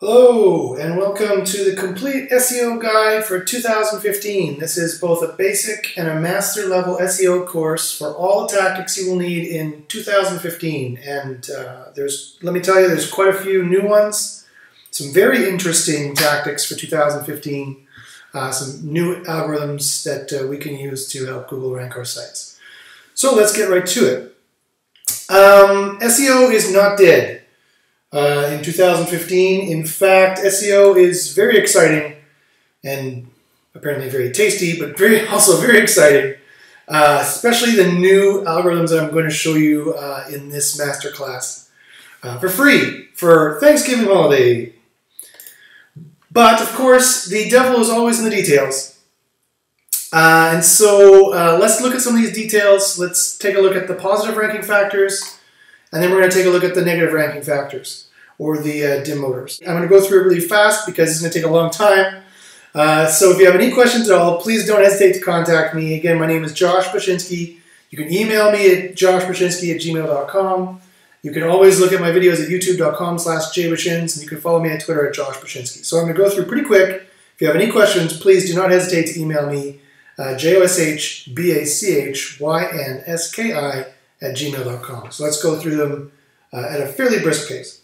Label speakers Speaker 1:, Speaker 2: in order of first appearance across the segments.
Speaker 1: Hello and welcome to the complete SEO guide for 2015. This is both a basic and a master level SEO course for all the tactics you will need in 2015. And let me tell you, there's quite a few new ones, some very interesting tactics for 2015, some new algorithms that we can use to help Google rank our sites. So let's get right to it. SEO is not dead. In 2015. In fact, SEO is very exciting and apparently very tasty, but also very exciting, especially the new algorithms that I'm going to show you in this masterclass for free for Thanksgiving holiday. But of course, the devil is always in the details. And so let's look at some of these details. Let's take a look at the positive ranking factors. And then we're going to take a look at the negative ranking factors, or the dim motors. I'm going to go through it really fast because it's going to take a long time. So if you have any questions at all, please don't hesitate to contact me. Again, my name is Josh Bachynski. You can email me at joshbachynski@gmail.com. You can always look at my videos at youtube.com/jbachins, and you can follow me on Twitter at joshbachynski. So I'm going to go through pretty quick. If you have any questions, please do not hesitate to email me, joshbachynski@gmail.com. So let's go through them at a fairly brisk pace.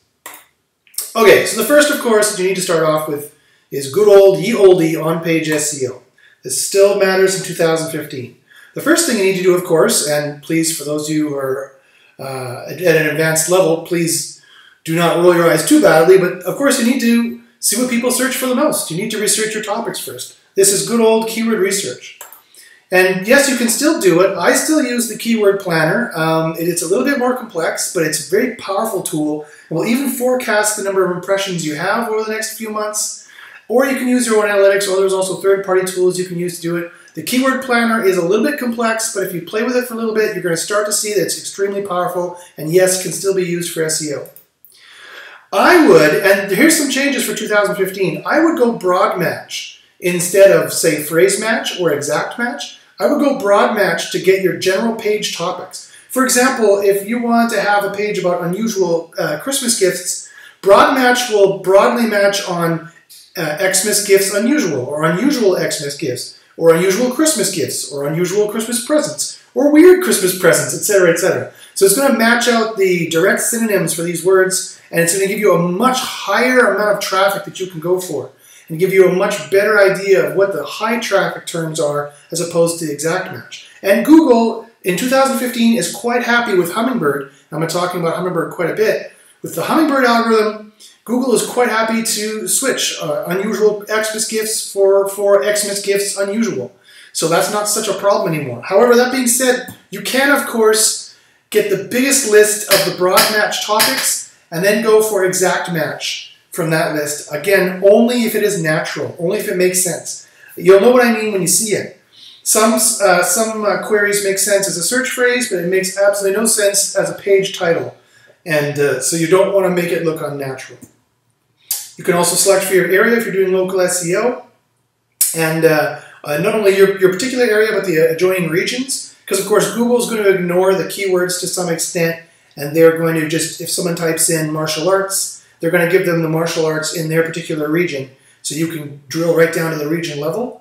Speaker 1: Okay, so the first, of course, that you need to start off with is good old ye olde on-page SEO. This still matters in 2015. The first thing you need to do, of course, and please, for those of you who are at an advanced level, please do not roll your eyes too badly, but of course you need to see what people search for the most. You need to research your topics first. This is good old keyword research. And yes, you can still do it. I still use the keyword planner. It's a little bit more complex, but it's a very powerful tool. It will even forecast the number of impressions you have over the next few months. Or you can use your own analytics, or there's also third-party tools you can use to do it. The keyword planner is a little bit complex, but if you play with it for a little bit, you're going to start to see that it's extremely powerful, and yes, can still be used for SEO. I would, and here's some changes for 2015, I would go broad match. Instead of, say, phrase match or exact match, I would go broad match to get your general page topics. For example, if you want to have a page about unusual Christmas gifts, broad match will broadly match on Xmas gifts unusual, or unusual Xmas gifts, or unusual Christmas gifts, or unusual Christmas presents, or weird Christmas presents, etc., etc. So it's going to match out the direct synonyms for these words, and it's going to give you a much higher amount of traffic that you can go for, and give you a much better idea of what the high traffic terms are as opposed to the exact match. And Google in 2015 is quite happy with Hummingbird. I'm talking about Hummingbird quite a bit. With the Hummingbird algorithm, Google is quite happy to switch unusual Xmas gifts for Xmas gifts unusual. So that's not such a problem anymore. However, that being said, you can, of course, get the biggest list of the broad match topics and then go for exact match from that list. Again, only if it is natural, only if it makes sense. You'll know what I mean when you see it. Some queries make sense as a search phrase, but it makes absolutely no sense as a page title. And so you don't want to make it look unnatural. You can also select for your area if you're doing local SEO. And not only your particular area, but the adjoining regions. Because, of course, Google's going to ignore the keywords to some extent. And they're going to just, if someone types in martial arts, they're going to give them the martial arts in their particular region, so you can drill right down to the region level.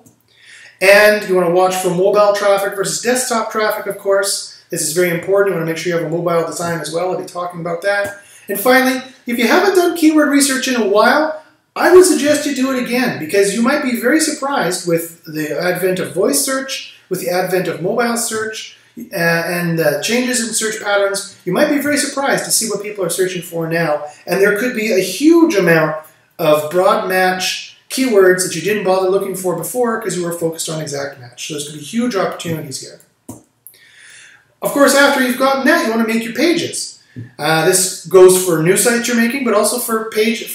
Speaker 1: And you want to watch for mobile traffic versus desktop traffic, of course. This is very important. You want to make sure you have a mobile design as well. I'll be talking about that. And finally, if you haven't done keyword research in a while, I would suggest you do it again, because you might be very surprised with the advent of voice search, with the advent of mobile search, and changes in search patterns. You might be very surprised to see what people are searching for now, and there could be a huge amount of broad match keywords that you didn't bother looking for before because you were focused on exact match. So there's going to be huge opportunities here. Of course, after you've gotten that, you want to make your pages. This goes for new sites you're making, but also for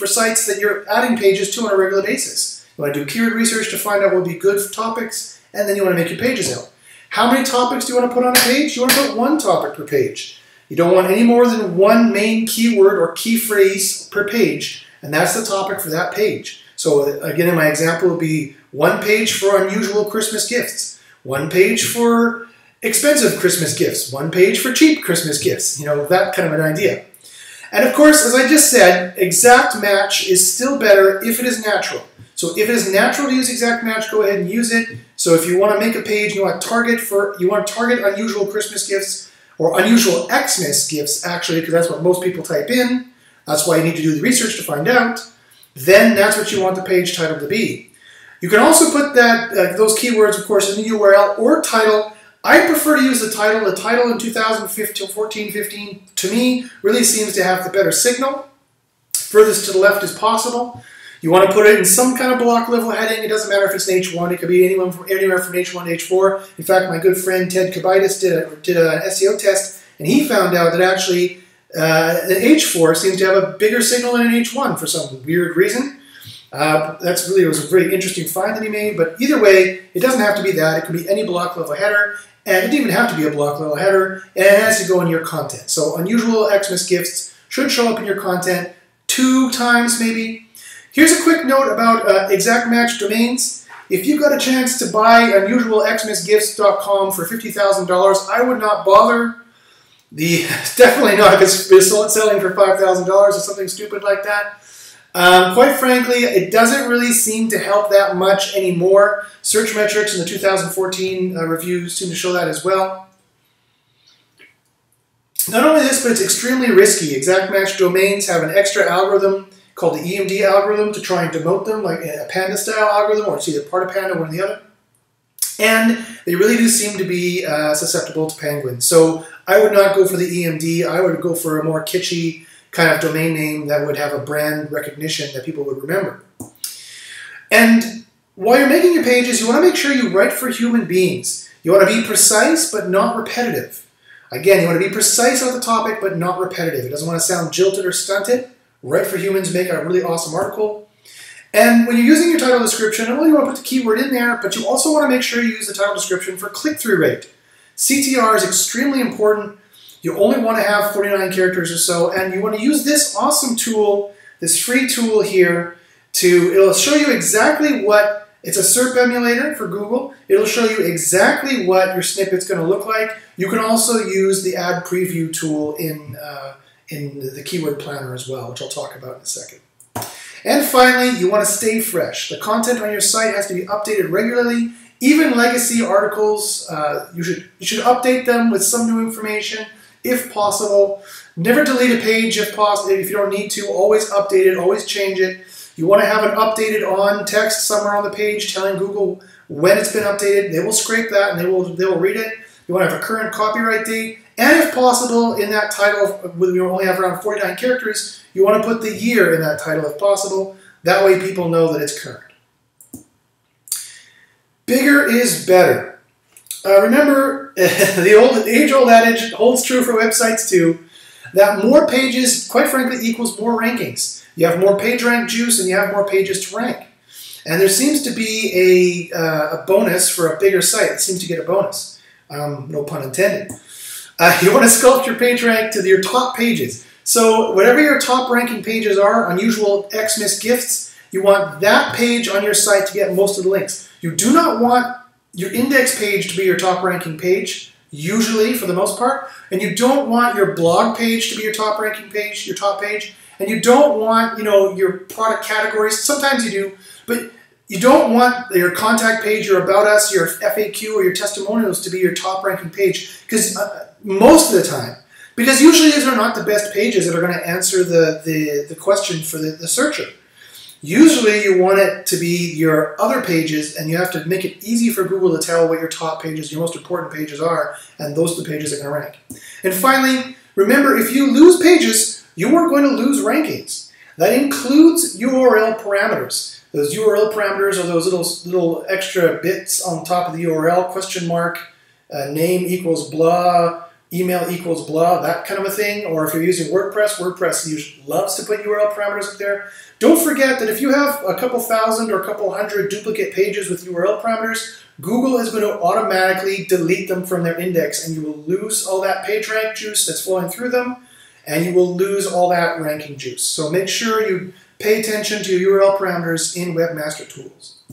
Speaker 1: sites that you're adding pages to on a regular basis. You want to do keyword research to find out what would be good topics, and then you want to make your pages out. How many topics do you want to put on a page? You want to put one topic per page. You don't want any more than one main keyword or key phrase per page, and that's the topic for that page. So again, in my example, it would be one page for unusual Christmas gifts, one page for expensive Christmas gifts, one page for cheap Christmas gifts, you know, that kind of an idea. And of course, as I just said, exact match is still better if it is natural. So if it is natural to use exact match, go ahead and use it. So if you want to make a page, you want to target unusual Christmas gifts or unusual Xmas gifts, actually, because that's what most people type in. That's why you need to do the research to find out. Then that's what you want the page title to be. You can also put that those keywords, of course, in the URL or title. I prefer to use the title. The title in 2014-15 to me really seems to have the better signal. Furthest to the left as possible. You want to put it in some kind of block level heading. It doesn't matter if it's an H1. It could be anywhere from H1 to H4. In fact, my good friend Ted Kabaitis did an SEO test, and he found out that actually an H4 seems to have a bigger signal than an H1 for some weird reason. It was a very interesting find that he made, but either way, it doesn't have to be that. It could be any block level header, and it doesn't even have to be a block level header, and it has to go in your content. So unusual Xmas gifts should show up in your content 2 times maybe. Here's a quick note about exact match domains. If you got a chance to buy unusualxmasgifts.com for $50,000, I would not bother. Definitely not if it's selling for $5,000 or something stupid like that. Quite frankly, it doesn't really seem to help that much anymore. Search metrics in the 2014 review seem to show that as well. Not only this, but it's extremely risky. Exact match domains have an extra algorithm called the EMD algorithm to try and demote them, like a panda-style algorithm, or it's either part of panda, one or the other. And they really do seem to be susceptible to penguins. So I would not go for the EMD. I would go for a more kitschy kind of domain name that would have a brand recognition that people would remember. And while you're making your pages, you want to make sure you write for human beings. You want to be precise but not repetitive. Again, you want to be precise on the topic but not repetitive. It doesn't want to sound jilted or stunted. Write for humans, make a really awesome article. And when you're using your title description, not only do you want to put the keyword in there, but you also want to make sure you use the title description for click-through rate. CTR is extremely important. You only want to have 49 characters or so, and you want to use this awesome tool, this free tool here, it'll show you exactly what, it's a SERP emulator for Google. It'll show you exactly what your snippet's going to look like. You can also use the Ad Preview tool in the keyword planner as well, which I'll talk about in a second. And finally, you want to stay fresh. The content on your site has to be updated regularly. Even legacy articles, you should update them with some new information if possible. Never delete a page if possible. If you don't need to, always update it, always change it. You want to have an updated on text somewhere on the page telling Google when it's been updated. They will scrape that and they will read it. You want to have a current copyright date. And if possible, in that title, you only have around 49 characters, you want to put the year in that title if possible. That way people know that it's current. Bigger is better. Remember, the age-old adage holds true for websites too, that more pages, quite frankly, equals more rankings. You have more page rank juice and you have more pages to rank. And there seems to be a bonus for a bigger site. It seems to get a bonus. No pun intended. You want to sculpt your page rank to your top pages. So whatever your top ranking pages are, unusual Xmas gifts, you want that page on your site to get most of the links. You do not want your index page to be your top ranking page, usually for the most part, and you don't want your blog page to be your top ranking page, your top page, and you don't want, your product categories. Sometimes you do, but you don't want your contact page, your About Us, your FAQ, or your testimonials to be your top ranking page, because most of the time, because usually these are not the best pages that are going to answer the question for the searcher. Usually you want it to be your other pages, and you have to make it easy for Google to tell what your top pages, your most important pages are, and those are the pages that are going to rank. And finally, remember, if you lose pages, you are going to lose rankings. That includes URL parameters. Those URL parameters are those little extra bits on top of the URL, question mark, name equals blah, email equals blah, that kind of a thing. Or if you're using WordPress, WordPress usually loves to put URL parameters up there. Don't forget that if you have a couple thousand or a couple hundred duplicate pages with URL parameters, Google is going to automatically delete them from their index, and you will lose all that page rank juice that's flowing through them, and you will lose all that ranking juice. So make sure you pay attention to your URL parameters in Webmaster Tools.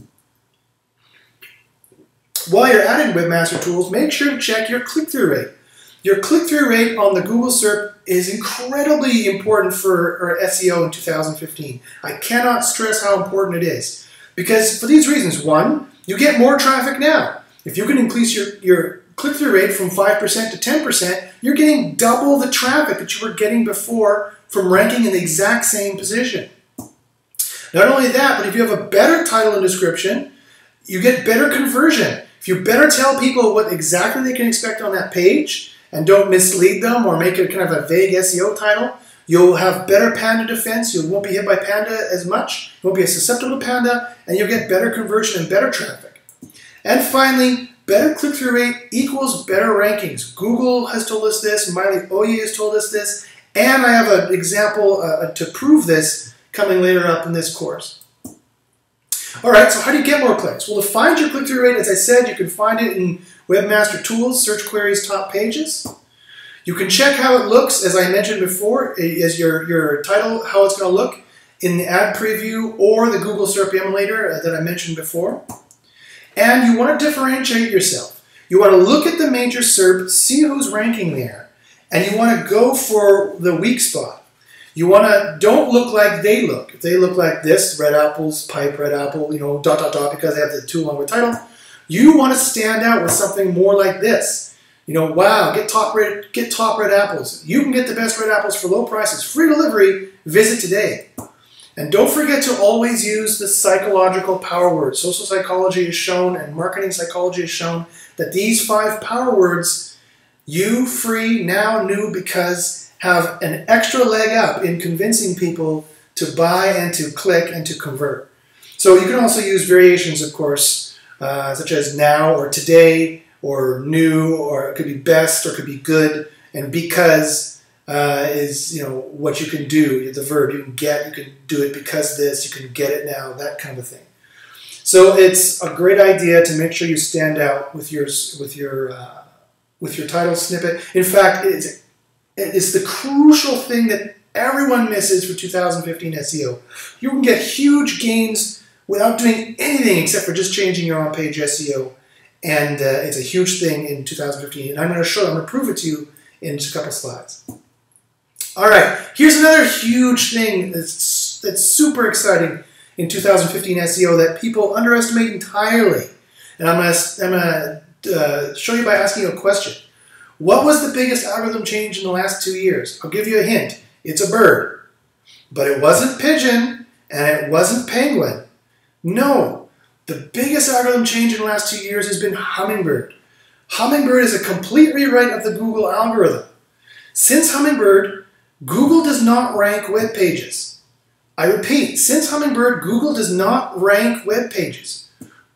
Speaker 1: While you're adding Webmaster Tools, make sure to check your click-through rate. Your click-through rate on the Google SERP is incredibly important for SEO in 2015. I cannot stress how important it is. Because for these reasons, one, you get more traffic now. If you can increase your click-through rate from 5% to 10%, you're getting double the traffic that you were getting before from ranking in the exact same position. Not only that, but if you have a better title and description, you get better conversion. If you better tell people what exactly they can expect on that page and don't mislead them or make it kind of a vague SEO title, you'll have better Panda defense. You won't be hit by Panda as much. You won't be as susceptible to Panda, and you'll get better conversion and better traffic. And finally, better click-through rate equals better rankings. Google has told us this, Miley Oye has told us this, and I have an example to prove this coming later up in this course. All right, so how do you get more clicks? Well, to find your click-through rate, as I said, you can find it in Webmaster Tools, Search Queries, Top Pages. You can check how it looks, as I mentioned before, as your title, how it's going to look in the ad preview or the Google SERP emulator that I mentioned before. And you want to differentiate yourself. You want to look at the major SERP, see who's ranking there, and you want to go for the weak spot. You want to, don't look like they look. If they look like this, red apples, pipe, red apple, you know, ... because they have the too long of a title, you want to stand out with something more like this. You know, wow, get top red apples. You can get the best red apples for low prices. Free delivery, visit today. And don't forget to always use the psychological power words. Social psychology has shown and marketing psychology has shown that these 5 power words, you, free, now, new, because, have an extra leg up in convincing people to buy and to click and to convert. So you can also use variations, of course, such as now or today or new, or it could be best or it could be good, and because is, you know, what you can do, the verb you can get, you can do it because this, you can get it now, that kind of thing. So it's a great idea to make sure you stand out with your title snippet. In fact, it's the crucial thing that everyone misses for 2015 SEO. You can get huge gains without doing anything except for just changing your on-page SEO. And it's a huge thing in 2015. And I'm going to prove it to you in just a couple slides. All right, here's another huge thing that's super exciting in 2015 SEO that people underestimate entirely. And I'm going to show you by asking you a question. What was the biggest algorithm change in the last 2 years? I'll give you a hint. It's a bird. But it wasn't pigeon, and it wasn't penguin. No. The biggest algorithm change in the last 2 years has been Hummingbird. Hummingbird is a complete rewrite of the Google algorithm. Since Hummingbird, Google does not rank web pages. I repeat, since Hummingbird, Google does not rank web pages.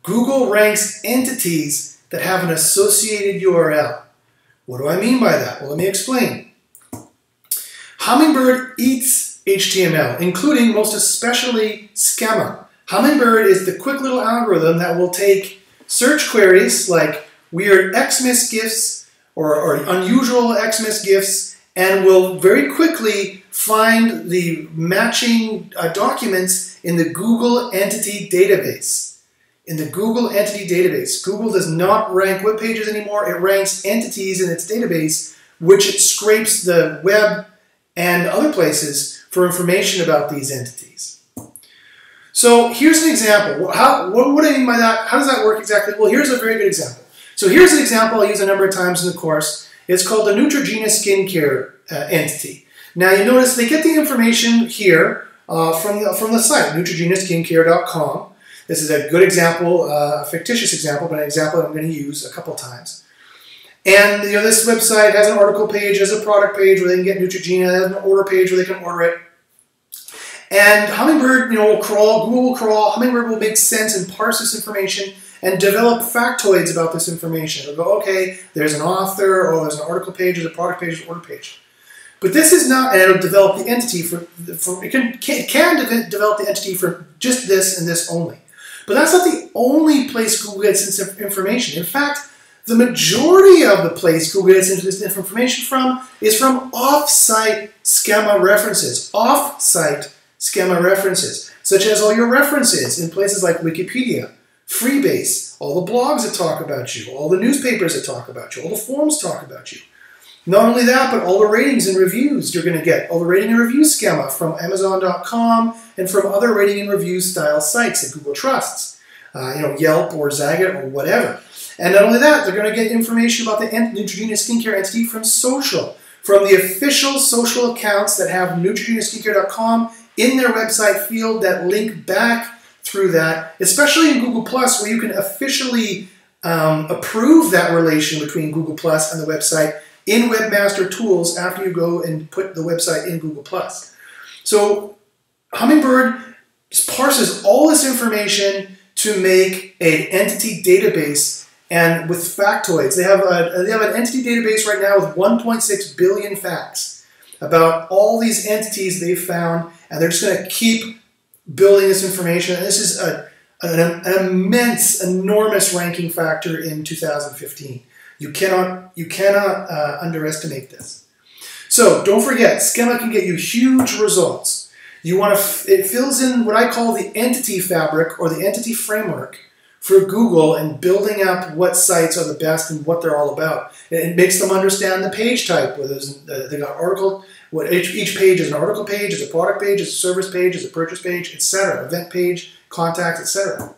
Speaker 1: Google ranks entities that have an associated URL. What do I mean by that? Well, let me explain. Hummingbird eats HTML, including most especially schema. Hummingbird is the quick little algorithm that will take search queries like weird Xmas gifs or unusual Xmas gifs and will very quickly find the matching documents in the Google Entity Database. In the Google Entity Database, Google does not rank web pages anymore. It ranks entities in its database, which it scrapes the web and other places for information about these entities. So here's an example. What do I mean by that? How does that work exactly? Well, here's a very good example. So here's an example I use a number of times in the course. It's called the Neutrogena Skincare entity. Now you notice they get the information here from the site, neutrogenaskincare.com. This is a good example, a fictitious example, but an example that I'm going to use a couple times. And you know, this website has an article page, has a product page where they can get Neutrogena, has an order page where they can order it. And Hummingbird, you know, will crawl, Google will crawl, Hummingbird will make sense and parse this information and develop factoids about this information. It'll go, okay, there's an author, or there's an article page, there's a product page, there's an order page. But this is not, and it'll develop the entity it can develop the entity for just this and this only. But that's not the only place Google gets its information. In fact, the majority of the place Google gets this information from is from off-site schema references. Off-site schema references, such as all your references in places like Wikipedia, Freebase, all the blogs that talk about you, all the newspapers that talk about you, all the forums talk about you. Not only that, but all the ratings and reviews you're going to get. All the rating and review schema from Amazon.com and from other rating and review style sites that Google trusts. Yelp or Zagat or whatever. And not only that, they're going to get information about the Neutrogena skincare entity from social, from the official social accounts that have neutrogenaskincare.com in their website field that link back through that, especially in Google+, where you can officially approve that relation between Google+ and the website in Webmaster Tools after you go and put the website in Google+. So Hummingbird parses all this information to make an entity database, and with factoids. They have an entity database right now with 1.6 billion facts about all these entities they've found, and they're just going to keep building this information. And this is an immense, enormous ranking factor in 2015. You cannot underestimate this. So don't forget, schema can get you huge results. It fills in what I call the entity fabric or the entity framework for Google and building up what sites are the best and what they're all about. It makes them understand the page type, whether they got article, each page is an article page, is a product page, is a service page, is a purchase page, etc., event page, contacts, etc.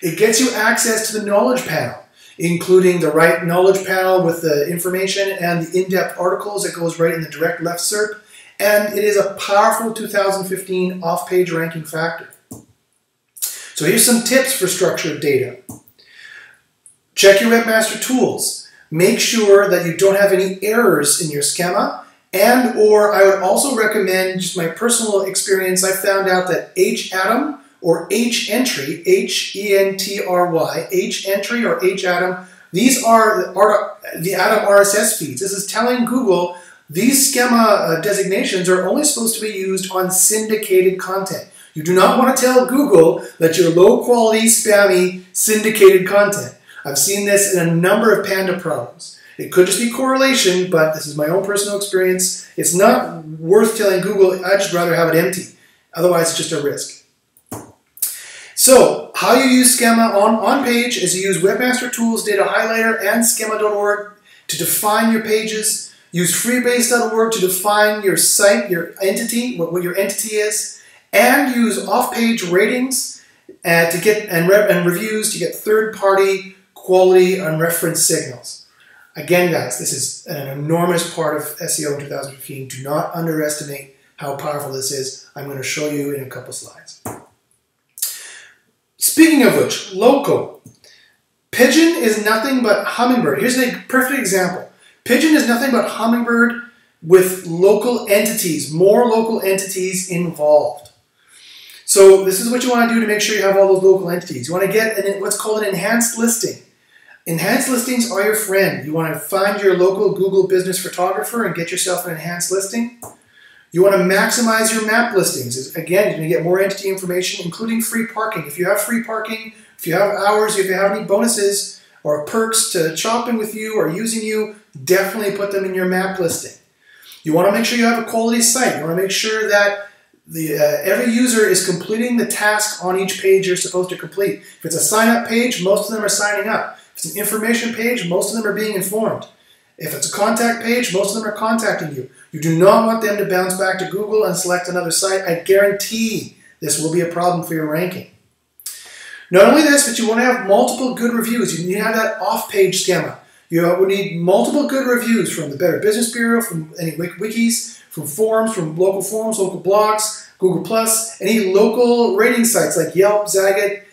Speaker 1: It gets you access to the knowledge panel, including the right knowledge panel with the information and the in-depth articles that goes right in the direct left SERP, and it is a powerful 2015 off-page ranking factor. So here's some tips for structured data. Check your Webmaster Tools. Make sure that you don't have any errors in your schema, or I would also recommend, just my personal experience, I found out that HATM or H-entry, H-E-N-T-R-Y, H-entry or H-ATM, these are the ATM RSS feeds. This is telling Google these schema designations are only supposed to be used on syndicated content. You do not want to tell Google that you're low-quality, spammy, syndicated content. I've seen this in a number of Panda problems. It could just be correlation, but this is my own personal experience. It's not worth telling Google. I'd just rather have it empty. Otherwise, it's just a risk. So, how you use schema on page is you use Webmaster Tools, Data Highlighter, and schema.org to define your pages. Use freebase.org to define your site, your entity, what your entity is, and use off-page ratings to get and reviews to get third-party quality and reference signals. Again, guys, this is an enormous part of SEO in 2015. Do not underestimate how powerful this is. I'm going to show you in a couple slides. Speaking of which, local. PIGEON is nothing but Hummingbird. Here's a perfect example. PIGEON is nothing but Hummingbird with local entities, more local entities involved. So this is what you want to do to make sure you have all those local entities. You want to get what's called an enhanced listing. Enhanced listings are your friend. You want to find your local Google business photographer and get yourself an enhanced listing. You want to maximize your map listings. Again, you're going to get more entity information, including free parking. If you have free parking, if you have hours, if you have any bonuses or perks to shopping with you or using you, definitely put them in your map listing. You want to make sure you have a quality site. You want to make sure that every user is completing the task on each page you're supposed to complete. If it's a sign-up page, most of them are signing up. If it's an information page, most of them are being informed. If it's a contact page, most of them are contacting you. You do not want them to bounce back to Google and select another site. I guarantee this will be a problem for your ranking. Not only this, but you want to have multiple good reviews. You need to have that off-page schema. You would need multiple good reviews from the Better Business Bureau, from any wikis, from forums, local blogs, Google+, any local rating sites like Yelp, Zagat,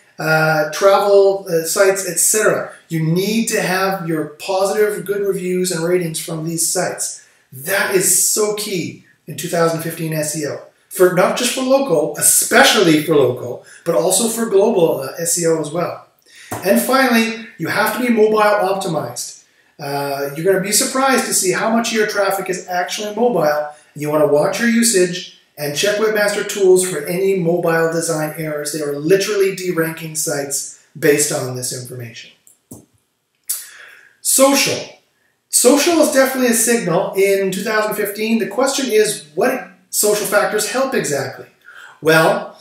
Speaker 1: travel sites, etc. You need to have your positive, good reviews and ratings from these sites. That is so key in 2015 SEO. Not just for local, especially for local, but also for global SEO as well. And finally, you have to be mobile optimized. You're going to be surprised to see how much of your traffic is actually mobile. You want to watch your usage and check Webmaster Tools for any mobile design errors. They are literally deranking sites based on this information. Social. Social is definitely a signal in 2015. The question is, what social factors help exactly? Well,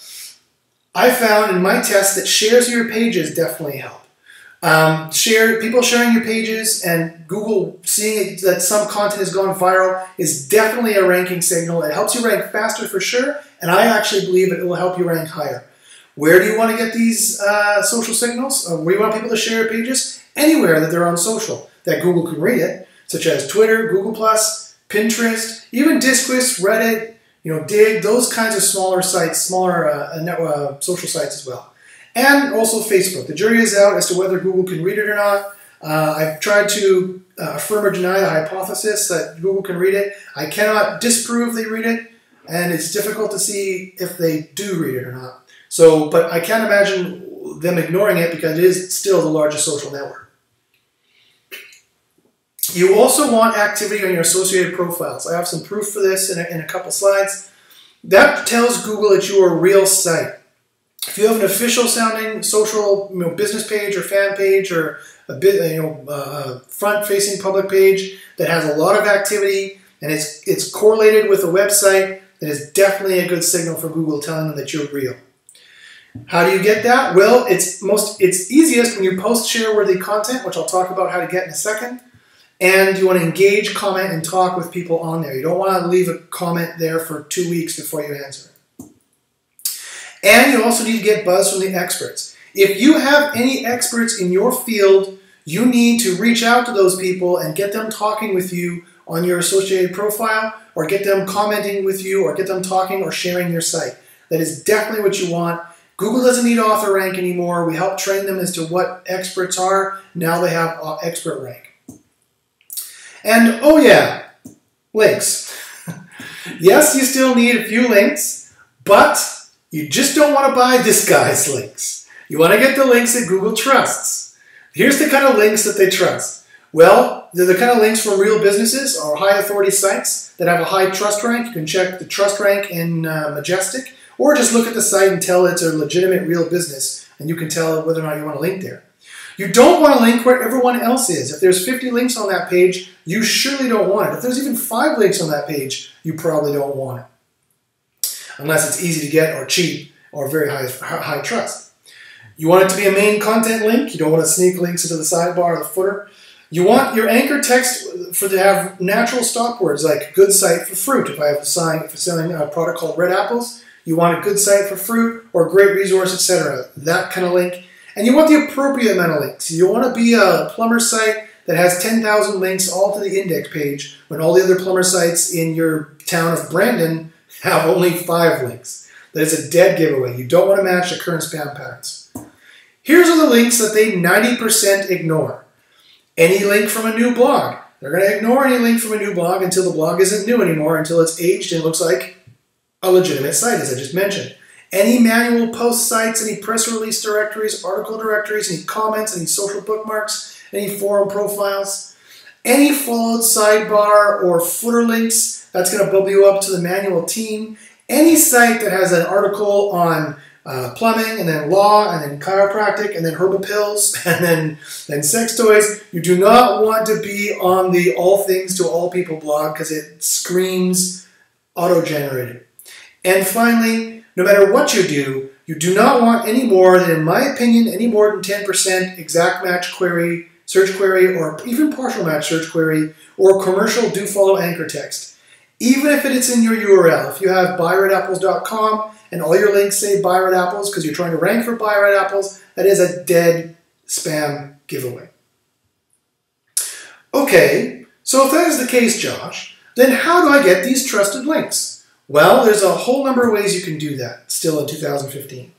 Speaker 1: I found in my test that shares of your pages definitely help. People sharing your pages and Google seeing that some content has gone viral is definitely a ranking signal. It helps you rank faster for sure, and I actually believe it will help you rank higher. Where do you want to get these social signals? Where you want people to share your pages? Anywhere that they're on social, that Google can read it, such as Twitter, Google+, Pinterest, even Disquist, Reddit, Dig, those kinds of smaller sites, smaller social sites as well. And also Facebook. The jury is out as to whether Google can read it or not. I've tried to affirm or deny the hypothesis that Google can read it. I cannot disprove they read it, and it's difficult to see if they do read it or not. But I can't imagine them ignoring it because it is still the largest social network. You also want activity on your associated profiles. I have some proof for this in a couple slides. That tells Google that you are a real site. If you have an official sounding social business page or fan page or a front-facing public page that has a lot of activity and it's correlated with a website, then it's definitely a good signal for Google telling them that you're real. How do you get that? Well, it's easiest when you post share-worthy content, which I'll talk about how to get in a second. And you want to engage, comment, and talk with people on there. You don't want to leave a comment there for 2 weeks before you answer it. And you also need to get buzz from the experts. If you have any experts in your field, you need to reach out to those people and get them talking with you on your associated profile, or get them commenting with you, or get them talking or sharing your site. That is definitely what you want. Google doesn't need author rank anymore. We help train them as to what experts are. Now they have expert rank. And oh yeah, links. Yes, you still need a few links, but you just don't want to buy this guy's links. You want to get the links that Google trusts. Here's the kind of links that they trust. Well, they're the kind of links from real businesses or high authority sites that have a high trust rank. You can check the trust rank in Majestic, or just look at the site and tell it's a legitimate real business, and you can tell whether or not you want to link there. You don't want to link where everyone else is. If there's 50 links on that page, you surely don't want it. If there's even 5 links on that page, you probably don't want it. Unless it's easy to get or cheap or very high trust. You want it to be a main content link. You don't want to sneak links into the sidebar or the footer. You want your anchor text to have natural stop words like good site for fruit. If I'm selling a product called red apples, you want a good site for fruit or great resource, etc. That kind of link. And you want the appropriate amount of links. You want to be a plumber site that has 10,000 links all to the index page when all the other plumber sites in your town of Brandon have only 5 links. That is a dead giveaway. You don't want to match the current spam patterns. Here's all the links that they 90% ignore. Any link from a new blog. They're going to ignore any link from a new blog until the blog isn't new anymore, until it's aged and looks like a legitimate site, as I just mentioned. Any manual post sites, any press release directories, article directories, any comments, any social bookmarks, any forum profiles, any followed sidebar or footer links, that's going to bump you up to the manual team. Any site that has an article on plumbing, and then law, and then chiropractic, and then herbal pills, and then sex toys, you do not want to be on the all things to all people blog because it screams auto-generated. And finally, no matter what you do not want any more than, in my opinion, any more than 10% exact match query, search query, or even partial match search query, or commercial do follow anchor text. Even if it's in your URL. If you have buyredapples.com and all your links say buy red apples because you're trying to rank for buy red apples, that is a dead spam giveaway. Okay, so if that is the case, Josh, then how do I get these trusted links? Well, there's a whole number of ways you can do that still in 2015.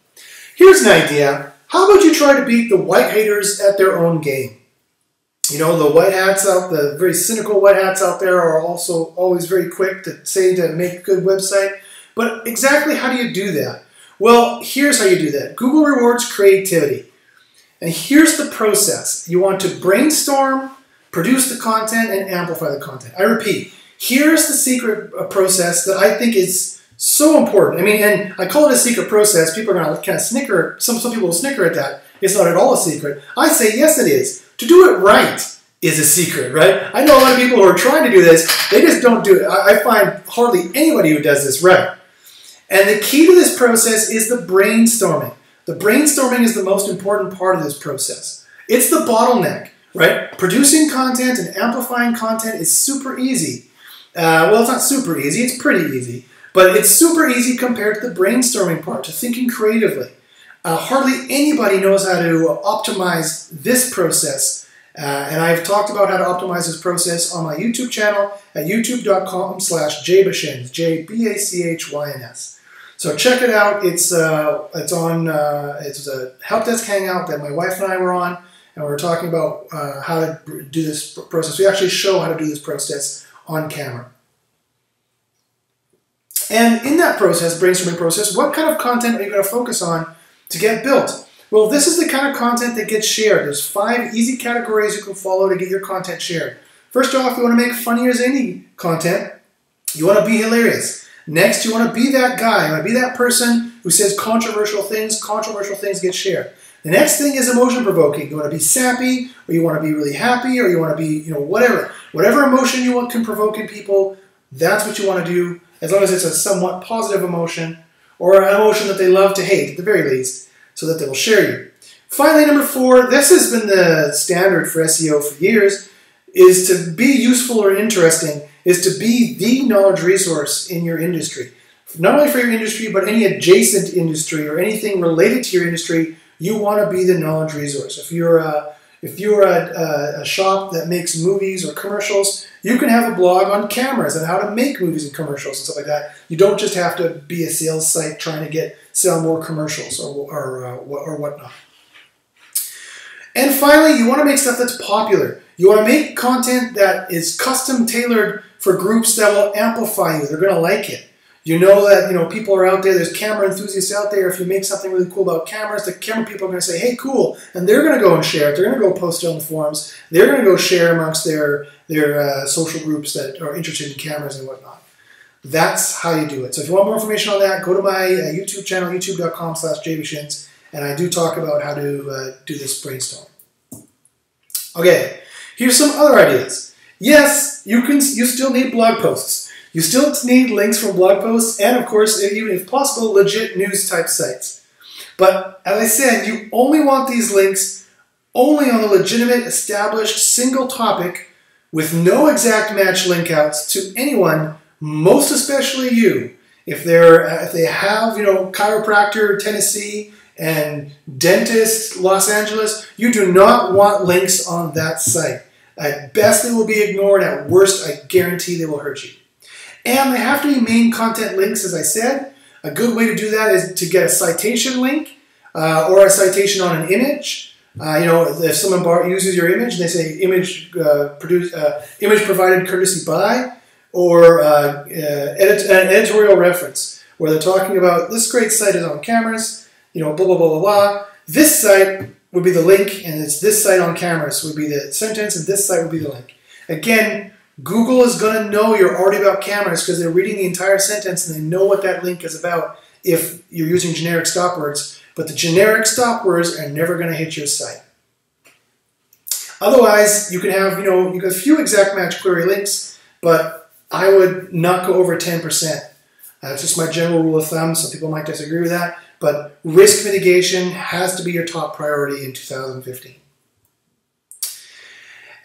Speaker 1: Here's an idea. How about you try to beat the white haters at their own game? You know, the white hats the very cynical white hats out there are also always very quick to say to make a good website. But exactly how do you do that? Well, here's how you do that. Google rewards creativity. And here's the process. You want to brainstorm, produce the content, and amplify the content. I repeat. Here's the secret process that I think is so important. I mean, and I call it a secret process. People are going to kind of snicker. Some people will snicker at that. It's not at all a secret. I say, yes, it is. To do it right is a secret, right? I know a lot of people who are trying to do this. They just don't do it. I find hardly anybody who does this right. And the key to this process is the brainstorming. The brainstorming is the most important part of this process. It's the bottleneck, right? Producing content and amplifying content is super easy. Well, it's not super easy, it's pretty easy. But it's super easy compared to the brainstorming part, to thinking creatively. Hardly anybody knows how to optimize this process. And I've talked about how to optimize this process on my YouTube channel at youtube.com/jbachyns, J-B-A-C-H-Y-N-S. So check it out. It's a help desk hangout that my wife and I were on, and we were talking about how to do this process. We actually show how to do this process on camera. And in that process, brainstorming process, what kind of content are you going to focus on to get built? Well, this is the kind of content that gets shared. There's 5 easy categories you can follow to get your content shared. First off, you want to make funny or zany content. You want to be hilarious. Next, you want to be that guy. You want to be that person who says controversial things. Controversial things get shared. The next thing is emotion provoking. You want to be sappy, or you want to be really happy, or you want to be, whatever. Whatever emotion you want can provoke in people, that's what you want to do, as long as it's a somewhat positive emotion, or an emotion that they love to hate, at the very least, so that they will share you. Finally, number 4, this has been the standard for SEO for years, is to be useful or interesting, is to be the knowledge resource in your industry. Not only for your industry, but any adjacent industry or anything related to your industry, you want to be the knowledge resource. If you're a shop that makes movies or commercials, you can have a blog on cameras and how to make movies and commercials and stuff like that. You don't just have to be a sales site trying to sell more commercials or whatnot. And finally, you want to make stuff that's popular. You want to make content that is custom tailored for groups that will amplify you. They're going to like it. You know that people are out there, there's camera enthusiasts out there. If you make something really cool about cameras, the camera people are going to say, hey, cool. And they're going to go and share it. They're going to go post it on the forums. They're going to go share amongst their social groups that are interested in cameras and whatnot. That's how you do it. So if you want more information on that, go to my YouTube channel, youtube.com/jbachyns, and I do talk about how to do this brainstorm. Okay, here's some other ideas. Yes, you still need blog posts. You still need links from blog posts and, of course, even if possible, legit news-type sites. But as I said, you only want these links only on a legitimate, established, single topic with no exact match link outs to anyone, most especially you. If they have, chiropractor Tennessee and dentist Los Angeles, you do not want links on that site. At best, they will be ignored. At worst, I guarantee they will hurt you. And they have to be main content links, as I said. A good way to do that is to get a citation link or a citation on an image. If someone uses your image and they say image provided courtesy by, or an editorial reference where they're talking about this great site is on cameras, blah, blah, blah, blah, blah. This site would be the link, and it's this site on cameras would be the sentence, and this site would be the link. Again, Google is going to know you're already about cameras because they're reading the entire sentence and they know what that link is about if you're using generic stop words. But the generic stop words are never going to hit your site. Otherwise, you can have, you get a few exact match query links, but I would not go over 10%. That's just my general rule of thumb. Some people might disagree with that, but risk mitigation has to be your top priority in 2015.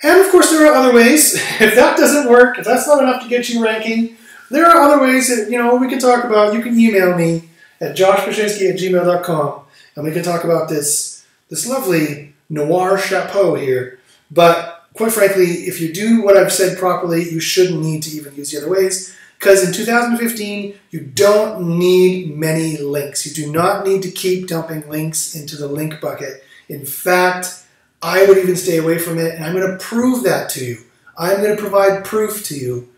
Speaker 1: And of course, there are other ways. If that doesn't work, if that's not enough to get you ranking, there are other ways that we can talk about. You can email me at joshbachynski@gmail.com, and we can talk about this lovely noir chapeau here. But quite frankly, if you do what I've said properly, you shouldn't need to even use the other ways, because in 2015, you don't need many links. You do not need to keep dumping links into the link bucket. In fact, I would even stay away from it, and I'm going to prove that to you. I'm going to provide proof to you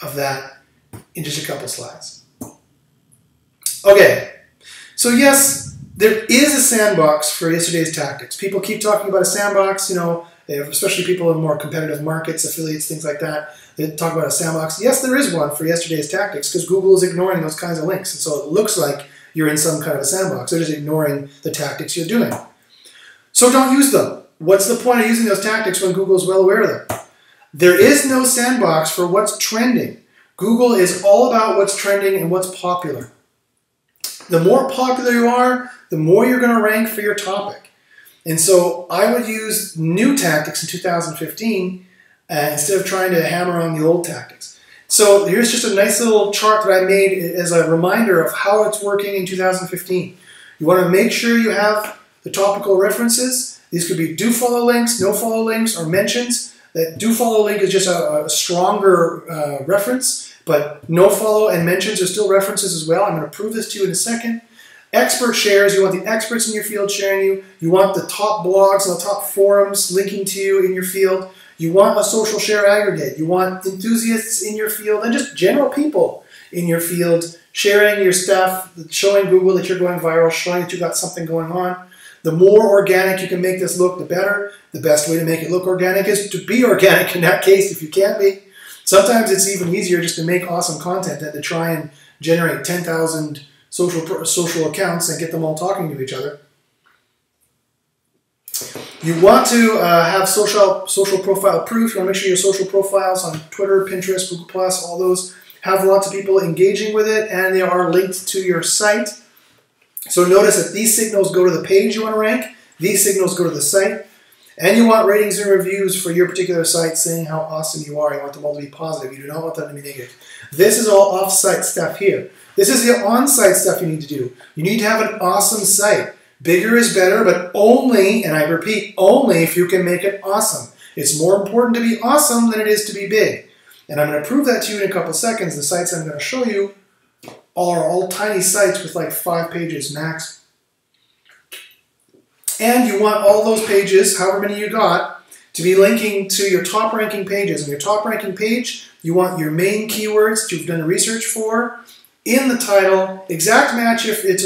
Speaker 1: of that in just a couple slides. Okay, so yes, there is a sandbox for yesterday's tactics. People keep talking about a sandbox, especially people in more competitive markets, affiliates, things like that. They talk about a sandbox. Yes, there is one for yesterday's tactics because Google is ignoring those kinds of links. And so it looks like you're in some kind of a sandbox. They're just ignoring the tactics you're doing. So don't use them. What's the point of using those tactics when Google is well aware of them? There is no sandbox for what's trending. Google is all about what's trending and what's popular. The more popular you are, the more you're going to rank for your topic. And so I would use new tactics in 2015 instead of trying to hammer on the old tactics. So here's just a nice little chart that I made as a reminder of how it's working in 2015. You want to make sure you have the topical references. These could be do follow links, no follow links, or mentions. That do follow link is just a stronger reference, but no follow and mentions are still references as well. I'm going to prove this to you in a second. Expert shares, you want the experts in your field sharing you. You want the top blogs and the top forums linking to you in your field. You want a social share aggregate. You want enthusiasts in your field and just general people in your field sharing your stuff, showing Google that you're going viral, showing that you've got something going on. The more organic you can make this look, the better. The best way to make it look organic is to be organic in that case, if you can't be. Sometimes it's even easier just to make awesome content than to try and generate 10,000 social accounts and get them all talking to each other. You want to have social profile proof. You want to make sure your social profiles on Twitter, Pinterest, Google+, all those have lots of people engaging with it, and they are linked to your site. So notice that these signals go to the page you want to rank, these signals go to the site, and you want ratings and reviews for your particular site saying how awesome you are. You want them all to be positive. You do not want them to be negative. This is all off-site stuff here. This is the on-site stuff you need to do. You need to have an awesome site. Bigger is better, but only, and I repeat, only if you can make it awesome. It's more important to be awesome than it is to be big. And I'm going to prove that to you in a couple seconds. The sites I'm going to show you are all tiny sites with like 5 pages max. And you want all those pages, however many you got, to be linking to your top ranking pages. On your top ranking page, you want your main keywords that you've done research for in the title, exact match if it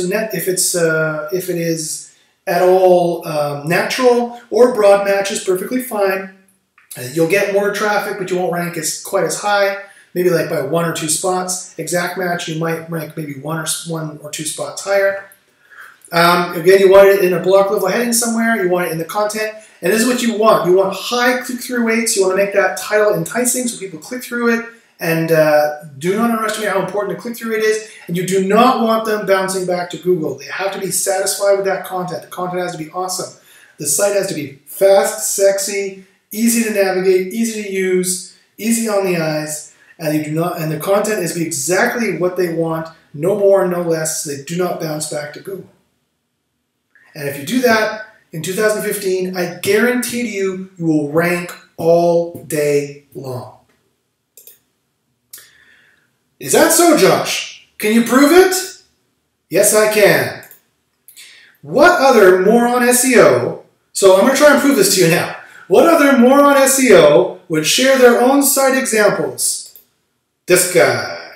Speaker 1: is at all natural, or broad match is perfectly fine. You'll get more traffic, but you won't rank quite as high, maybe like by 1 or 2 spots. Exact match, you might rank maybe 1 or 2 spots higher. Again, you want it in a block level heading somewhere, you want it in the content, and this is what you want. You want high click-through rates, you want to make that title enticing so people click through it, and do not underestimate how important the click-through rate is, and you do not want them bouncing back to Google. They have to be satisfied with that content. The content has to be awesome. The site has to be fast, sexy, easy to navigate, easy to use, easy on the eyes, and the content is exactly what they want, no more, no less, so they do not bounce back to Google. And if you do that in 2015, I guarantee to you, you will rank all day long. Is that so, Josh? Can you prove it? Yes, I can. What other moron SEO, so I'm going to try and prove this to you now. What other moron SEO would share their own site examples? This guy.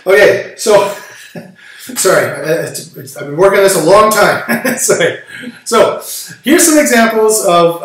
Speaker 1: Okay, so, sorry, I've been working on this a long time. Sorry. So, here's some examples of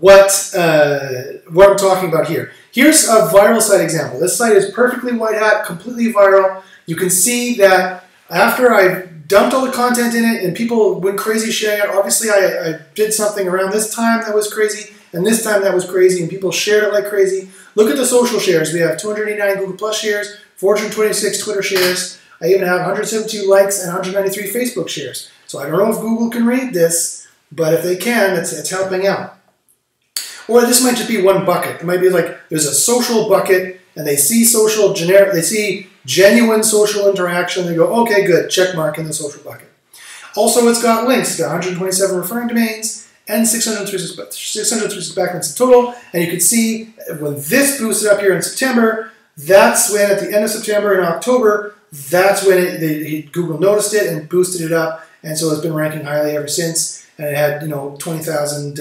Speaker 1: what I'm talking about here. Here's a viral site example. This site is perfectly white hat, completely viral. You can see that after I dumped all the content in it and people went crazy sharing it, obviously I did something around this time that was crazy, and this time that was crazy, and people shared it like crazy. Look at the social shares. We have 289 Google Plus shares, 426 Twitter shares. I even have 172 likes and 193 Facebook shares. So I don't know if Google can read this, but if they can, it's helping out. Or this might just be one bucket. It might be like there's a social bucket, and they see they see genuine social interaction. They go, okay, good, check mark in the social bucket. Also, it's got links. It's got 127 referring domains and 636 backlinks in total. And you can see when this boosted up here in September, that's when at the end of September and October, that's when Google noticed it and boosted it up. And so it's been ranking highly ever since. And it had 20,000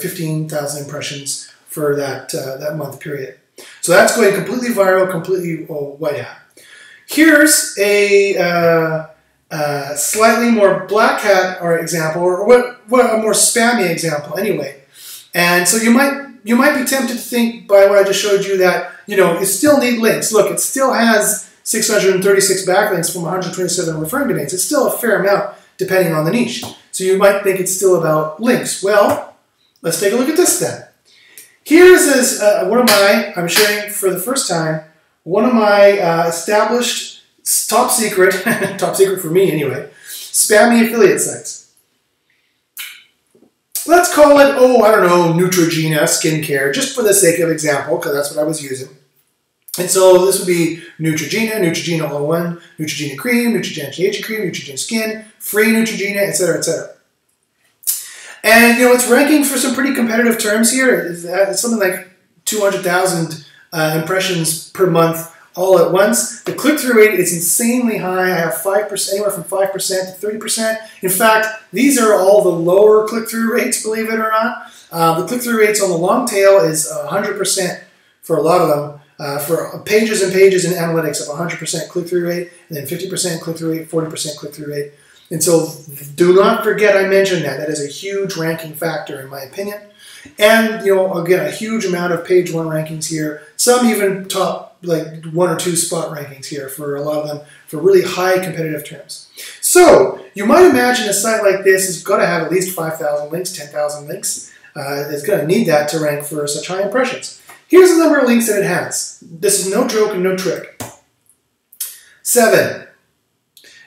Speaker 1: 15,000 impressions for that month period. So that's going completely viral, completely white hat. Here's a slightly more black hat example, or what a more spammy example anyway. And so you might be tempted to think by what I just showed you that you still need links. Look, it still has 636 backlinks from 127 referring domains. It's still a fair amount depending on the niche. So you might think it's still about links. Well, let's take a look at this then. Here's I'm sharing for the first time, one of my established top secret for me anyway, spammy affiliate sites. Let's call it, oh, I don't know, Neutrogena skincare, just for the sake of example, because that's what I was using. And so this would be Neutrogena, Neutrogena All-in-One, Neutrogena Cream, Neutrogena Anti-Aging Cream, Neutrogena Skin, free Neutrogena, etc., etc. And, you know, it's ranking for some pretty competitive terms here. It's something like 200,000 impressions per month all at once. The click-through rate is insanely high. I have 5%, anywhere from 5% to 30%. In fact, these are all the lower click-through rates, believe it or not. The click-through rates on the long tail is 100% for a lot of them. For pages and pages in analytics of 100% click-through rate, and then 50% click-through rate, 40% click-through rate. And so do not forget I mentioned that. That is a huge ranking factor in my opinion. And, you know, again, a huge amount of page 1 rankings here. Some even top, like 1 or 2 spot rankings here for a lot of them for really high competitive terms. So you might imagine a site like this has got to have at least 5,000 links, 10,000 links. It's going to need that to rank for such high impressions. Here's the number of links that it has. This is no joke and no trick. 7.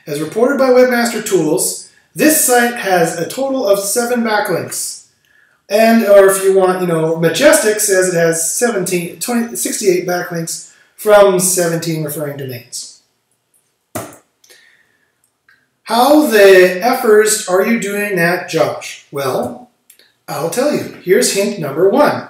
Speaker 1: As reported by Webmaster Tools, this site has a total of 7 backlinks. And, or if you want, you know, Majestic says it has 68 backlinks from 17 referring domains. How the effers are you doing that, Josh? Well, I'll tell you. Here's hint number 1.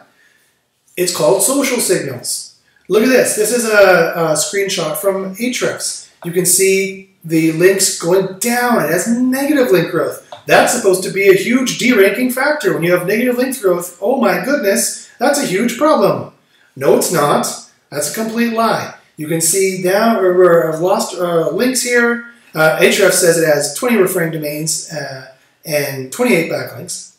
Speaker 1: It's called social signals. Look at this. This is a screenshot from Ahrefs. You can see the links going down. It has negative link growth. That's supposed to be a huge deranking factor. When you have negative link growth, oh my goodness, that's a huge problem. No, it's not. That's a complete lie. You can see down, or I've lost links here. Ahrefs says it has 20 referring domains and 28 backlinks.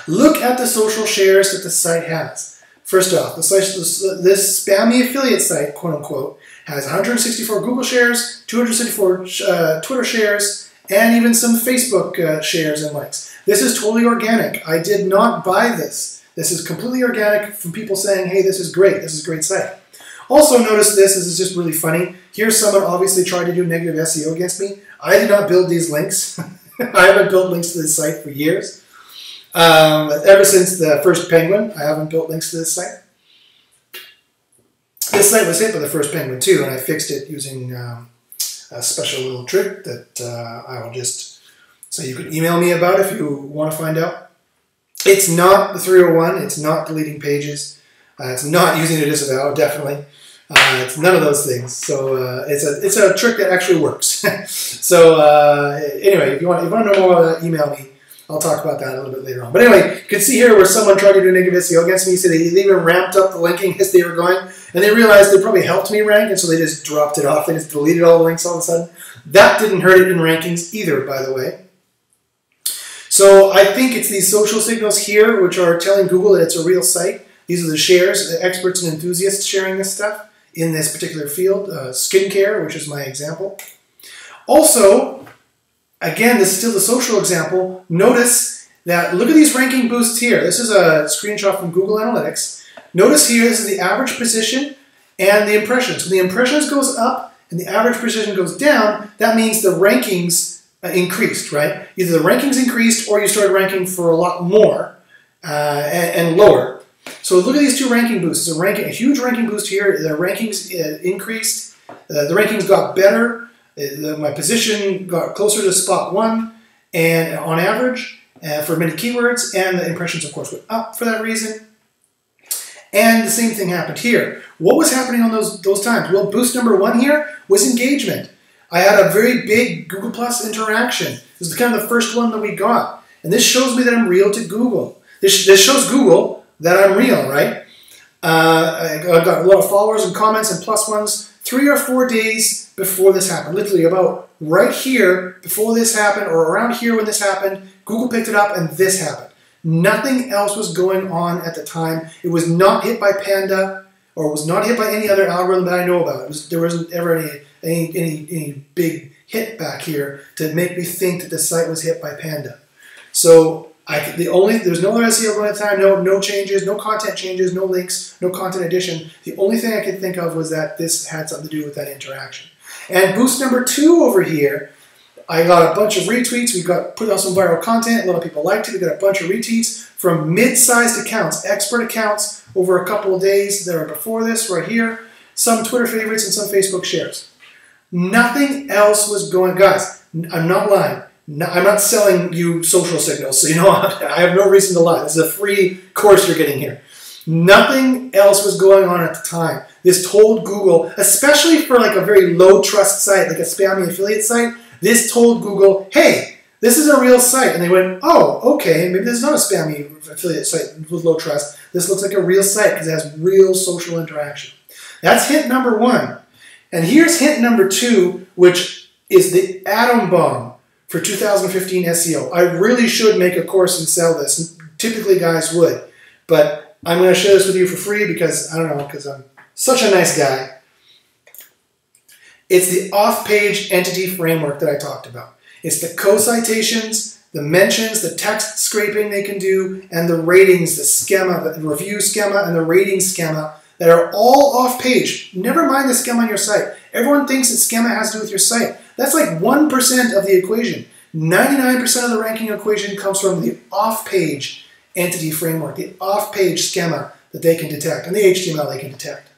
Speaker 1: Look at the social shares that the site has. First off, this spammy affiliate site, quote unquote, has 164 Google shares, 264 Twitter shares, and even some Facebook shares and likes. This is totally organic. I did not buy this. This is completely organic from people saying, hey, this is great. This is a great site. Also notice this is just really funny. Here's someone obviously trying to do negative SEO against me. I did not build these links. I haven't built links to this site for years. Ever since the first Penguin, I haven't built links to this site. This site was hit by the first Penguin too, and I fixed it using a special little trick that I will just, so you can email me about if you want to find out. It's not the 301, it's not deleting pages, it's not using a disavow, definitely. It's none of those things. So it's a trick that actually works. So anyway, if you want to know more about that, email me. I'll talk about that a little bit later on. But anyway, you can see here where someone tried to do negative SEO against me. So they even ramped up the linking as they were going. And they realized they probably helped me rank, and so they just dropped it off. They just deleted all the links all of a sudden. That didn't hurt it in rankings either, by the way. So I think it's these social signals here which are telling Google that it's a real site. These are the shares, the experts and enthusiasts sharing this stuff in this particular field. Skincare, which is my example. Also, again, this is still the social example. Notice that, look at these ranking boosts here. This is a screenshot from Google Analytics. Notice here, this is the average position and the impressions. When the impressions goes up and the average position goes down, that means the rankings increased, right? Either the rankings increased or you started ranking for a lot more and lower. So look at these two ranking boosts. A huge ranking boost here. The rankings increased. The rankings got better. My position got closer to spot 1 and on average for many keywords, and the impressions, of course, went up for that reason. And the same thing happened here. What was happening on those times? Well, boost number 1 here was engagement. I had a very big Google Plus interaction. This is kind of the first one that we got. And this shows me that I'm real to Google. This shows Google that I'm real, right? I got a lot of followers and comments and plus ones 3 or 4 days before this happened. Literally about right here before this happened, or around here when this happened, Google picked it up and this happened. Nothing else was going on at the time. It was not hit by Panda, or was not hit by any other algorithm that I know about. There wasn't ever any big hit back here to make me think that the site was hit by Panda. So there's no other SEO going at the time, no changes, no content changes, no links, no content addition. The only thing I could think of was that this had something to do with that interaction. And boost number 2 over here, I got a bunch of retweets. We put out some viral content. A lot of people liked it. We got a bunch of retweets from mid-sized accounts, expert accounts over a couple of days that are before this right here. Some Twitter favorites and some Facebook shares. Nothing else was going, guys, I'm not lying. I'm not selling you social signals, so you know I have no reason to lie. This is a free course you're getting here. Nothing else was going on at the time. This told Google, especially for like a very low trust site, like a spammy affiliate site, this told Google, hey, this is a real site. And they went, oh, okay, maybe this is not a spammy affiliate site with low trust. This looks like a real site because it has real social interaction. That's hint number one. And here's hint number two, which is the atom bomb for 2015 SEO. I really should make a course and sell this. Typically guys would, but I'm going to share this with you for free because, I don't know, because I'm such a nice guy. It's the Offpage Entity Framework that I talked about. It's the co-citations, the mentions, the text scraping they can do, and the ratings, the schema, the review schema, and the rating schema that are all off-page. Never mind the schema on your site. Everyone thinks that schema has to do with your site. That's like 1% of the equation. 99% of the ranking equation comes from the off-page entity framework, the off-page schema that they can detect, and the HTML they can detect.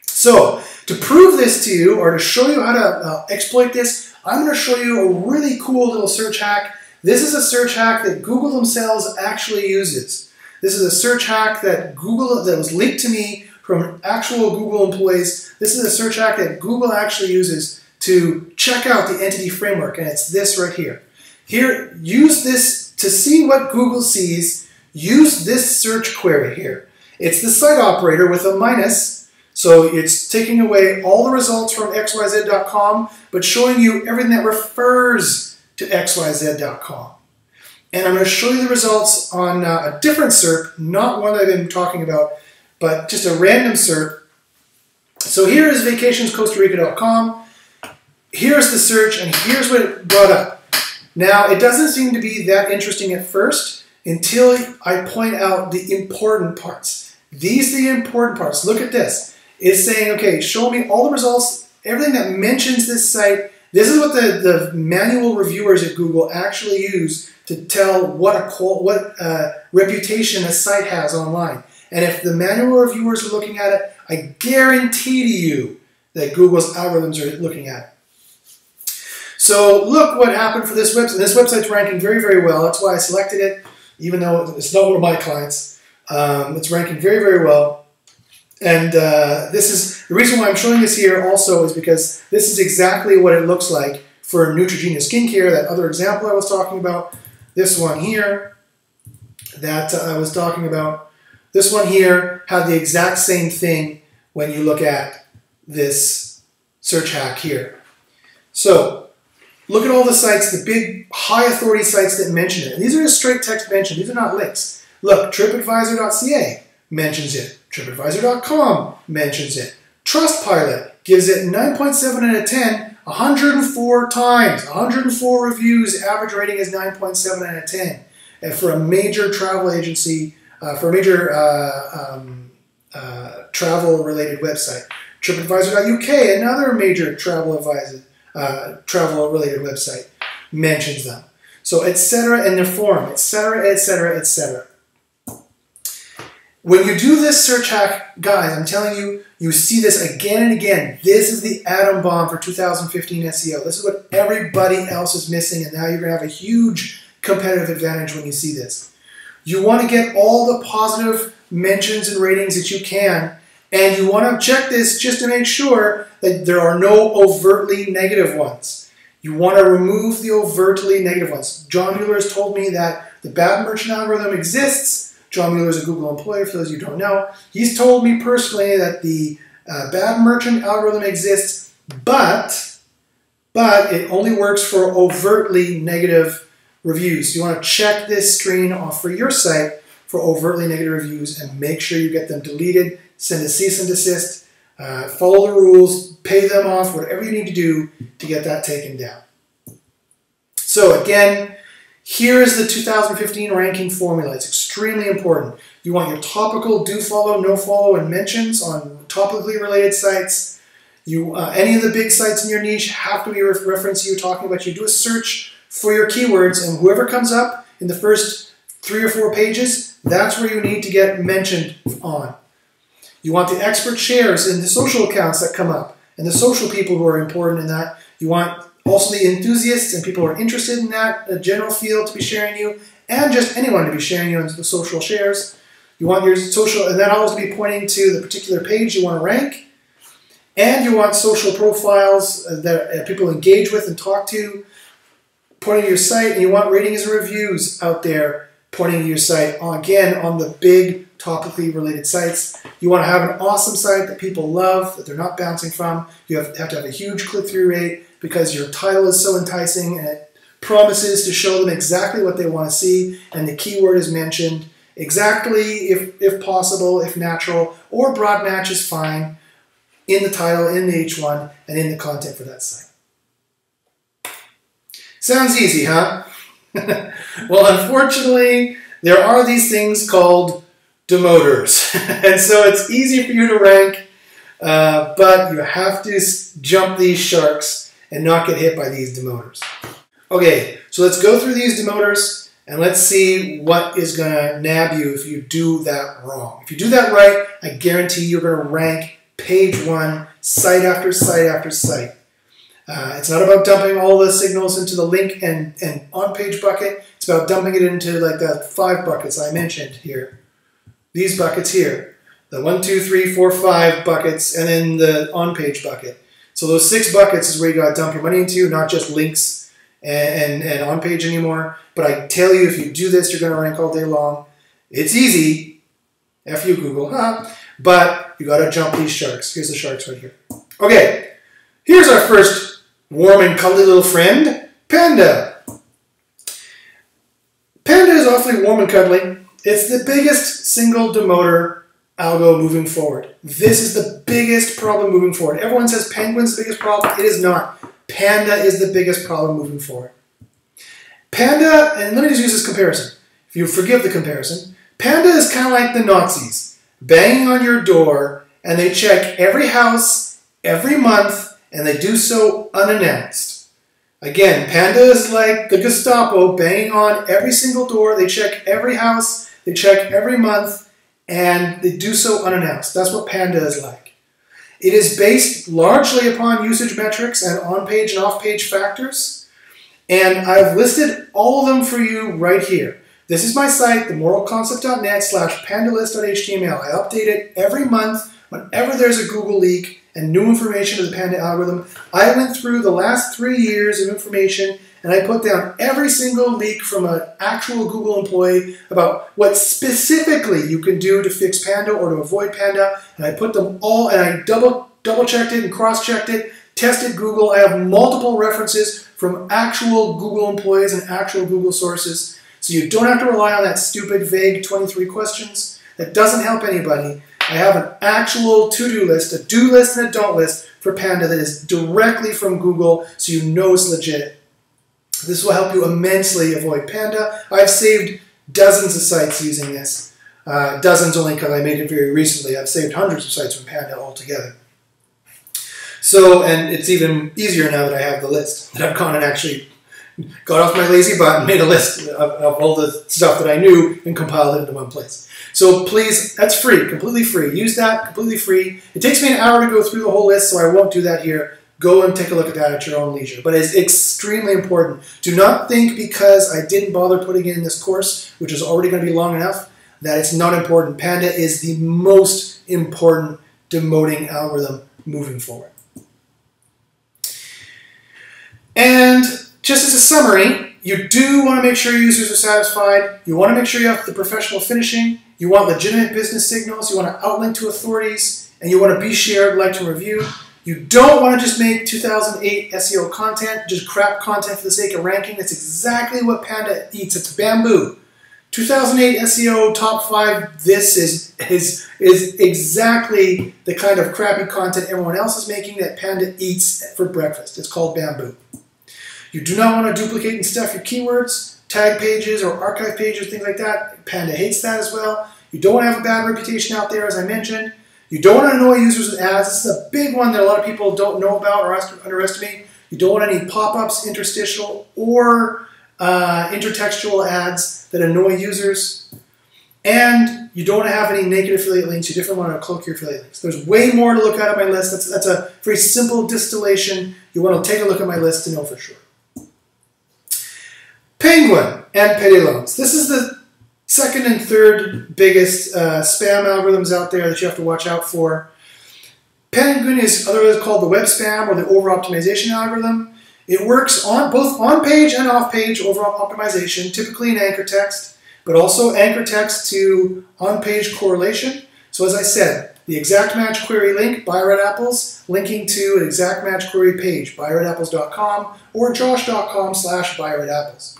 Speaker 1: So, to prove this to you, or to show you how to exploit this, I'm going to show you a really cool little search hack. This is a search hack that Google themselves actually uses. This is a search hack that was leaked to me from actual Google employees. This is a search hack that Google actually uses to check out the entity framework, and it's this right here. Here, use this to see what Google sees. Use this search query here. It's the site operator with a minus, so it's taking away all the results from xyz.com, but showing you everything that refers to xyz.com. And I'm going to show you the results on a different SERP, not one that I've been talking about, but just a random SERP. So here is vacationscostarica.com. Here's the search, and here's what it brought up. Now, it doesn't seem to be that interesting at first until I point out the important parts. These are the important parts. Look at this. It's saying, okay, show me all the results, everything that mentions this site. This is what the manual reviewers at Google actually use to tell what reputation a site has online. And if the manual reviewers are looking at it, I guarantee to you that Google's algorithms are looking at it. So look what happened for this website. This website's ranking very, very well. That's why I selected it, even though it's not one of my clients. It's ranking very, very well. And this is the reason why I'm showing this here also is because this is exactly what it looks like for Neutrogena skincare, that other example I was talking about. This one here that I was talking about. This one here had the exact same thing when you look at this search hack here. So look at all the sites, the big high authority sites that mention it. And these are just straight text mention. These are not links. Look, tripadvisor.ca mentions it. TripAdvisor.com mentions it. Trustpilot gives it 9.7 out of 10, 104 times. 104 reviews, average rating is 9.7 out of 10. And for a major travel agency, for a major travel-related website. TripAdvisor.uk, another major travel-related website, mentions them. So, etc. in their forum, etc., etc., etc. When you do this search hack, guys, I'm telling you, you see this again and again. This is the atom bomb for 2015 SEO. This is what everybody else is missing, and now you're going to have a huge competitive advantage when you see this. You want to get all the positive mentions and ratings that you can, and you want to check this just to make sure that there are no overtly negative ones. You want to remove the overtly negative ones. John Mueller has told me that the bad merchant algorithm exists. John Mueller is a Google employee, for those of you who don't know. He's told me personally that the bad merchant algorithm exists, but it only works for overtly negative reviews. You want to check this screen off for your site for overtly negative reviews and make sure you get them deleted, send a cease and desist, follow the rules, pay them off, whatever you need to do to get that taken down. So again, here is the 2015 ranking formula. It's extremely important. You want your topical do follow, no follow, and mentions on topically related sites. Any of the big sites in your niche have to be a reference you're talking about. You do a search for your keywords, and whoever comes up in the first 3 or 4 pages, that's where you need to get mentioned on. You want the expert shares in the social accounts that come up, and the social people who are important in that. You want also the enthusiasts and people who are interested in that general field to be sharing you, and just anyone to be sharing you on the social shares. You want your social, and that always be pointing to the particular page you want to rank. And you want social profiles that people engage with and talk to, pointing to your site, and you want ratings and reviews out there pointing to your site, again, on the big topically related sites. You want to have an awesome site that people love, that they're not bouncing from. You have to have a huge click-through rate because your title is so enticing and it promises to show them exactly what they want to see, and the keyword is mentioned exactly, if possible, if natural, or broad match is fine, in the title, in the H1, and in the content for that site. Sounds easy, huh? Well, unfortunately, there are these things called demoters. And so it's easy for you to rank, but you have to jump these sharks and not get hit by these demoters. Okay, so let's go through these demoters and let's see what is going to nab you if you do that wrong. If you do that right, I guarantee you're going to rank page 1, site after site after site. It's not about dumping all the signals into the link and on-page bucket. It's about dumping it into like the 5 buckets I mentioned here. These buckets here. The 1, 2, 3, 4, 5 buckets, and then the on-page bucket. So those 6 buckets is where you got to dump your money into, not just links and on-page anymore. But I tell you, if you do this, you're going to rank all day long. It's easy. F you, Google. Huh? But you got to jump these sharks. Here's the sharks right here. Okay, here's our first warm and cuddly little friend, Panda. Panda is awfully warm and cuddly. It's the biggest single demoter algo moving forward. This is the biggest problem moving forward. Everyone says Penguin's the biggest problem. It is not. Panda is the biggest problem moving forward. Panda, and let me just use this comparison. If you forgive the comparison, Panda is kind of like the Nazis, banging on your door, and they check every house, every month, and they do so unannounced. Again, Panda is like the Gestapo, banging on every single door. They check every house, they check every month, and they do so unannounced. That's what Panda is like. It is based largely upon usage metrics and on-page and off-page factors, and I've listed all of them for you right here. This is my site, themoralconcept.net/pandalist.html. I update it every month whenever there's a Google leak and new information to the Panda algorithm. I went through the last 3 years of information and I put down every single leak from an actual Google employee about what specifically you can do to fix Panda or to avoid Panda. And I put them all, and I double checked it and cross-checked it, tested Google. I have multiple references from actual Google employees and actual Google sources. So you don't have to rely on that stupid, vague 23 questions. That doesn't help anybody. I have an actual to-do list, a do list and a don't list for Panda that is directly from Google, so you know it's legit. This will help you immensely avoid Panda. I've saved dozens of sites using this. Dozens only because I made it very recently. I've saved hundreds of sites from Panda altogether. So, and it's even easier now that I have the list, that I've gone and actually got off my lazy butt and made a list of all the stuff that I knew and compiled it into one place. So please, that's free, completely free. Use that, completely free. It takes me an hour to go through the whole list, so I won't do that here. Go and take a look at that at your own leisure. But it's extremely important. Do not think because I didn't bother putting it in this course, which is already going to be long enough, that it's not important. Panda is the most important demoting algorithm moving forward. And just as a summary, you do want to make sure your users are satisfied. You want to make sure you have the professional finishing. You want legitimate business signals. You want to outlink to authorities. And you want to be shared, liked, and reviewed. You don't want to just make 2008 SEO content, just crap content for the sake of ranking. That's exactly what Panda eats. It's bamboo. 2008 SEO top 5, this is exactly the kind of crappy content everyone else is making that Panda eats for breakfast. It's called bamboo. You do not want to duplicate and stuff your keywords, tag pages or archive pages, things like that. Panda hates that as well. You don't want to have a bad reputation out there, as I mentioned. You don't want to annoy users with ads. This is a big one that a lot of people don't know about or underestimate. You don't want any pop-ups, interstitial, or intertextual ads that annoy users. And you don't want to have any negative affiliate links. You definitely want to cloak your affiliate links. There's way more to look at on my list. That's a very simple distillation. You want to take a look at my list to know for sure. Penguin and payday loans. This is the second and third biggest spam algorithms out there that you have to watch out for. Penguin is otherwise called the web spam or the over-optimization algorithm. It works on both on-page and off-page over-optimization, typically in anchor text, but also anchor text to on-page correlation. So as I said, the exact match query link, buy red apples, linking to an exact match query page, buyredapples.com or josh.com/buyredapples.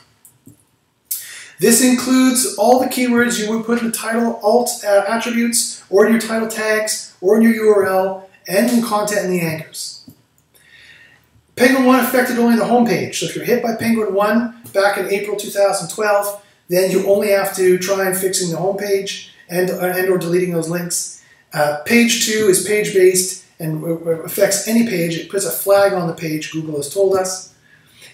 Speaker 1: This includes all the keywords you would put in the title, alt attributes, or in your title tags, or in your URL, and in content in the anchors. Penguin 1 affected only the home page. So if you're hit by Penguin 1 back in April 2012, then you only have to try and fixing the home page and or deleting those links. Page 2 is page-based and affects any page. It puts a flag on the page, Google has told us.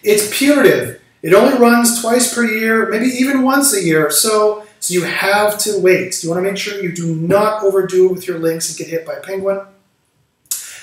Speaker 1: It's punitive. It only runs twice per year, maybe even once a year or so you have to wait. So you want to make sure you do not overdo it with your links and get hit by Penguin.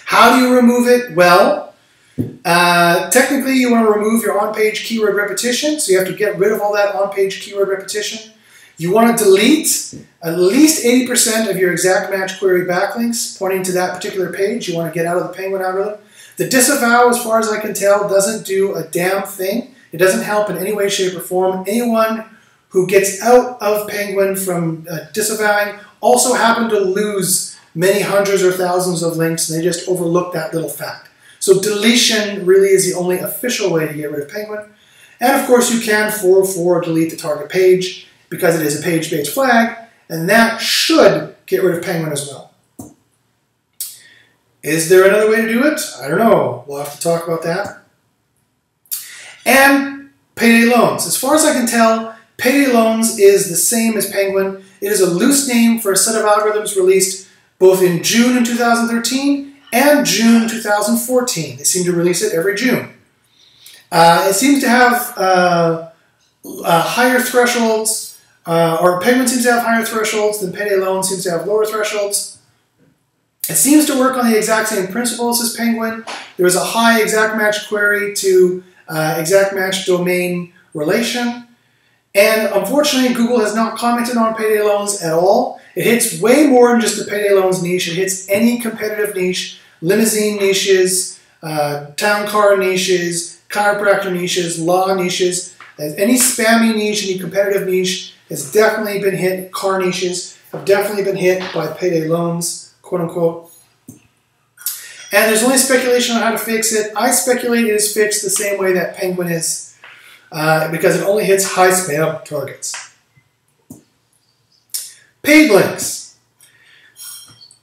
Speaker 1: How do you remove it? Well, technically you want to remove your on-page keyword repetition, so you have to get rid of all that on-page keyword repetition. You want to delete at least 80% of your exact match query backlinks pointing to that particular page. You want to get out of the Penguin algorithm. The disavow, as far as I can tell, doesn't do a damn thing. It doesn't help in any way, shape, or form. Anyone who gets out of Penguin from disavowing also happen to lose many hundreds or thousands of links, and they just overlook that little fact. So deletion really is the only official way to get rid of Penguin. And of course you can 404 delete the target page because it is a page-based flag, and that should get rid of Penguin as well. Is there another way to do it? I don't know. We'll have to talk about that. And payday loans. As far as I can tell, payday loans is the same as Penguin. It is a loose name for a set of algorithms released both in June in 2013 and June 2014. They seem to release it every June. It seems to have higher thresholds, or Penguin seems to have higher thresholds than payday loans seems to have lower thresholds. It seems to work on the exact same principles as Penguin. There is a high exact match query to exact match domain relation. And unfortunately, Google has not commented on payday loans at all. It hits way more than just the payday loans niche. It hits any competitive niche, limousine niches, town car niches, chiropractor niches, law niches. Any spammy niche, any competitive niche has definitely been hit. Car niches have definitely been hit by payday loans, quote unquote. And there's only speculation on how to fix it. I speculate it is fixed the same way that Penguin is, because it only hits high spam targets. Paid links.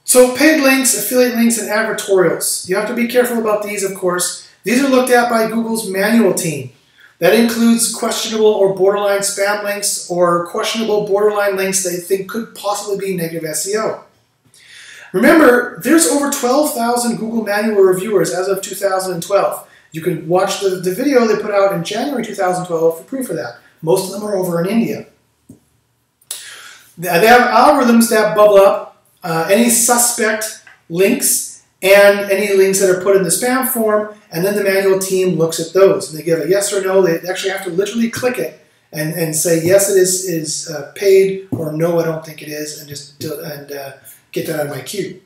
Speaker 1: So paid links, affiliate links, and advertorials. You have to be careful about these, of course. These are looked at by Google's manual team. That includes questionable or borderline spam links or questionable borderline links they think could possibly be negative SEO. Remember, there's over 12,000 Google manual reviewers as of 2012. You can watch the video they put out in January 2012 for proof of that. Most of them are over in India. They have algorithms that bubble up any suspect links and any links that are put in the spam form, and then the manual team looks at those. And they give a yes or no. They actually have to literally click it and say, yes, it is paid, or no, I don't think it is, and just get that out of my queue.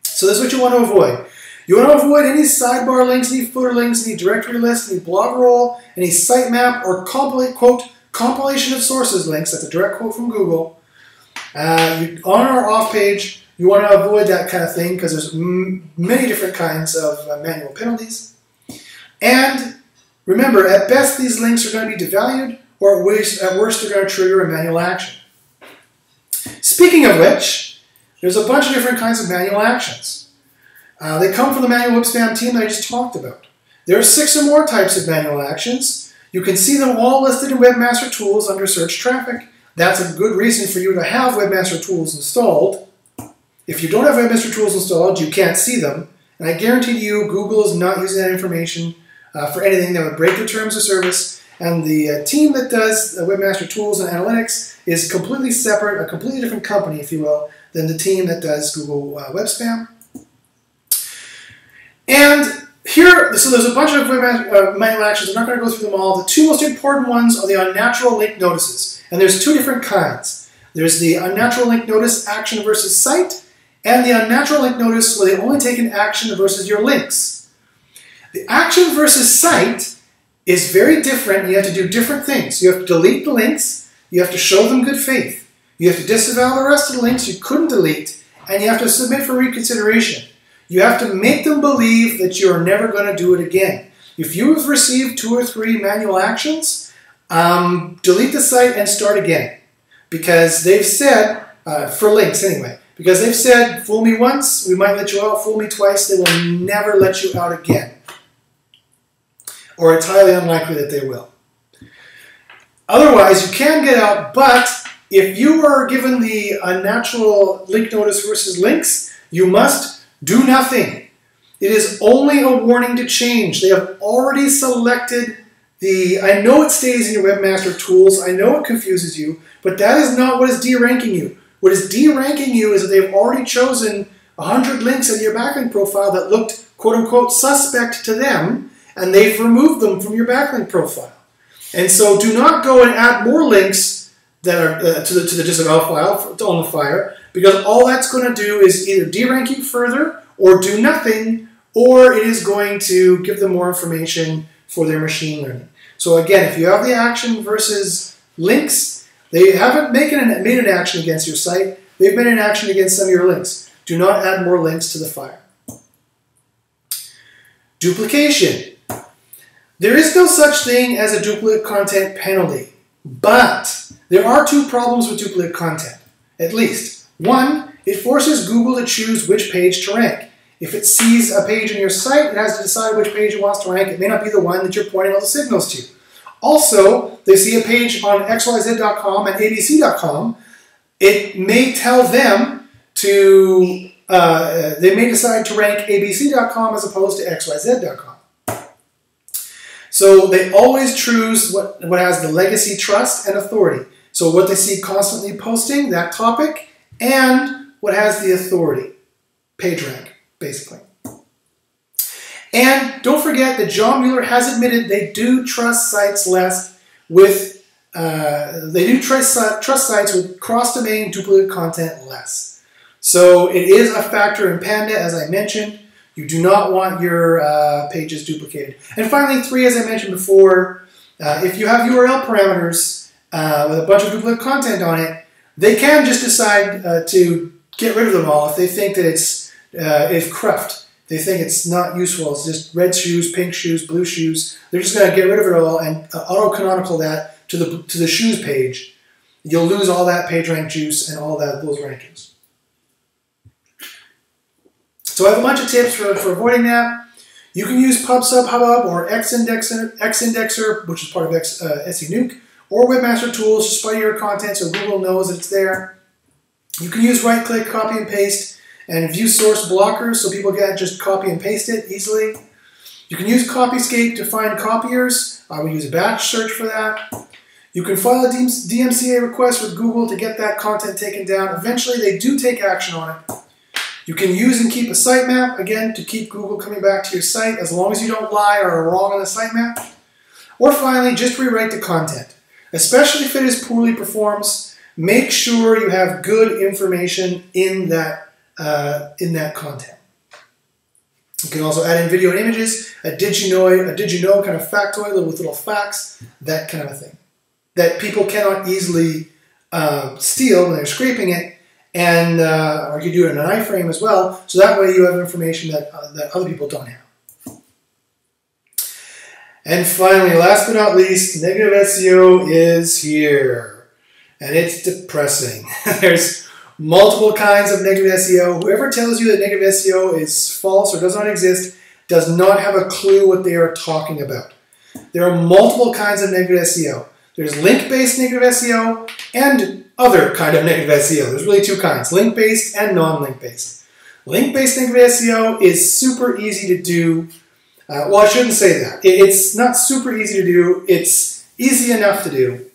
Speaker 1: So this is what you want to avoid. You want to avoid any sidebar links, any footer links, any directory lists, any blog roll, any sitemap, or compilation of sources links. That's a direct quote from Google. On or off page, you want to avoid that kind of thing because there's many different kinds of manual penalties. And remember, at best, these links are going to be devalued, or at worst, they're going to trigger a manual action. Speaking of which, there's a bunch of different kinds of manual actions. They come from the manual web spam team that I just talked about. There are 6 or more types of manual actions. You can see them all listed in Webmaster Tools under Search Traffic. That's a good reason for you to have Webmaster Tools installed. If you don't have Webmaster Tools installed, you can't see them. And I guarantee you, Google is not using that information for anything that would break the terms of service. And the team that does Webmaster Tools and Analytics is completely separate, a completely different company, if you will, than the team that does Google Web Spam. And here, so there's a bunch of manual actions. I'm not going to go through them all. The two most important ones are the unnatural link notices. And there's two different kinds. There's the unnatural link notice action versus site, and the unnatural link notice where they only take an action versus your links. The action versus site is very different. You have to do different things. You have to delete the links. You have to show them good faith. You have to disavow the rest of the links you couldn't delete, and you have to submit for reconsideration. You have to make them believe that you're never going to do it again. If you have received 2 or 3 manual actions, delete the site and start again. Because they've said, for links anyway, because they've said, fool me once, we might let you out, fool me twice, they will never let you out again. Or it's highly unlikely that they will. Otherwise, you can get out, but if you are given the unnatural link notice versus links, you must do nothing. It is only a warning to change. They have already selected the, I know it stays in your Webmaster Tools, I know it confuses you, but that is not what is de-ranking you. What is de-ranking you is that they've already chosen 100 links in your backlink profile that looked quote-unquote suspect to them, and they've removed them from your backlink profile. And so do not go and add more links that are to the disavow file on the fire, because all that's going to do is either de-rank you further or do nothing, or it is going to give them more information for their machine learning. So again, if you have the action versus links, they haven't made an action against your site, they've made an action against some of your links. Do not add more links to the fire. Duplication. There is no such thing as a duplicate content penalty, but there are 2 problems with duplicate content, at least. One, it forces Google to choose which page to rank. If it sees a page in your site, it has to decide which page it wants to rank. It may not be the one that you're pointing all the signals to. Also, they see a page on xyz.com and abc.com. It may tell them to, they may decide to rank abc.com as opposed to xyz.com. So they always choose what has the legacy, trust, and authority. So what they see constantly posting, that topic, and what has the authority, PageRank, basically. And don't forget that John Mueller has admitted they do trust sites less with, trust sites with cross-domain duplicate content less. So it is a factor in Panda, as I mentioned. You do not want your pages duplicated. And finally, 3, as I mentioned before, if you have URL parameters with a bunch of duplicate content on it, they can just decide to get rid of them all if they think that it's cruft. They think it's not useful. It's just red shoes, pink shoes, blue shoes. They're just going to get rid of it all and auto-canonical that to the shoes page. You'll lose all that PageRank juice and all those rankings. So I have a bunch of tips for avoiding that. You can use PubSub, Hubbub, or Xindexer, which is part of SENuke, or Webmaster Tools to spider your content so Google knows that it's there. You can use right-click, copy and paste, and view source blockers so people can't just copy and paste it easily. You can use Copyscape to find copiers. I would use a batch search for that. You can file a DMCA request with Google to get that content taken down. Eventually, they do take action on it. You can use and keep a sitemap, again, to keep Google coming back to your site as long as you don't lie or are wrong on the sitemap. Or finally, just rewrite the content. Especially if it is poorly performs, make sure you have good information in that content. You can also add in video and images, a did you know kind of factoid with little facts, that kind of thing, that people cannot easily steal when they're scraping it, and or you do it in an iframe as well, so that way you have information that other people don't have. And finally, last but not least, negative SEO is here. And it's depressing. There's multiple kinds of negative SEO. Whoever tells you that negative SEO is false or does not exist does not have a clue what they are talking about. There are multiple kinds of negative SEO. There's link-based negative SEO, and other kind of negative SEO. There's really two kinds, link-based and non-link-based. Link-based negative SEO is super easy to do. Well, I shouldn't say that. It's not super easy to do. It's easy enough to do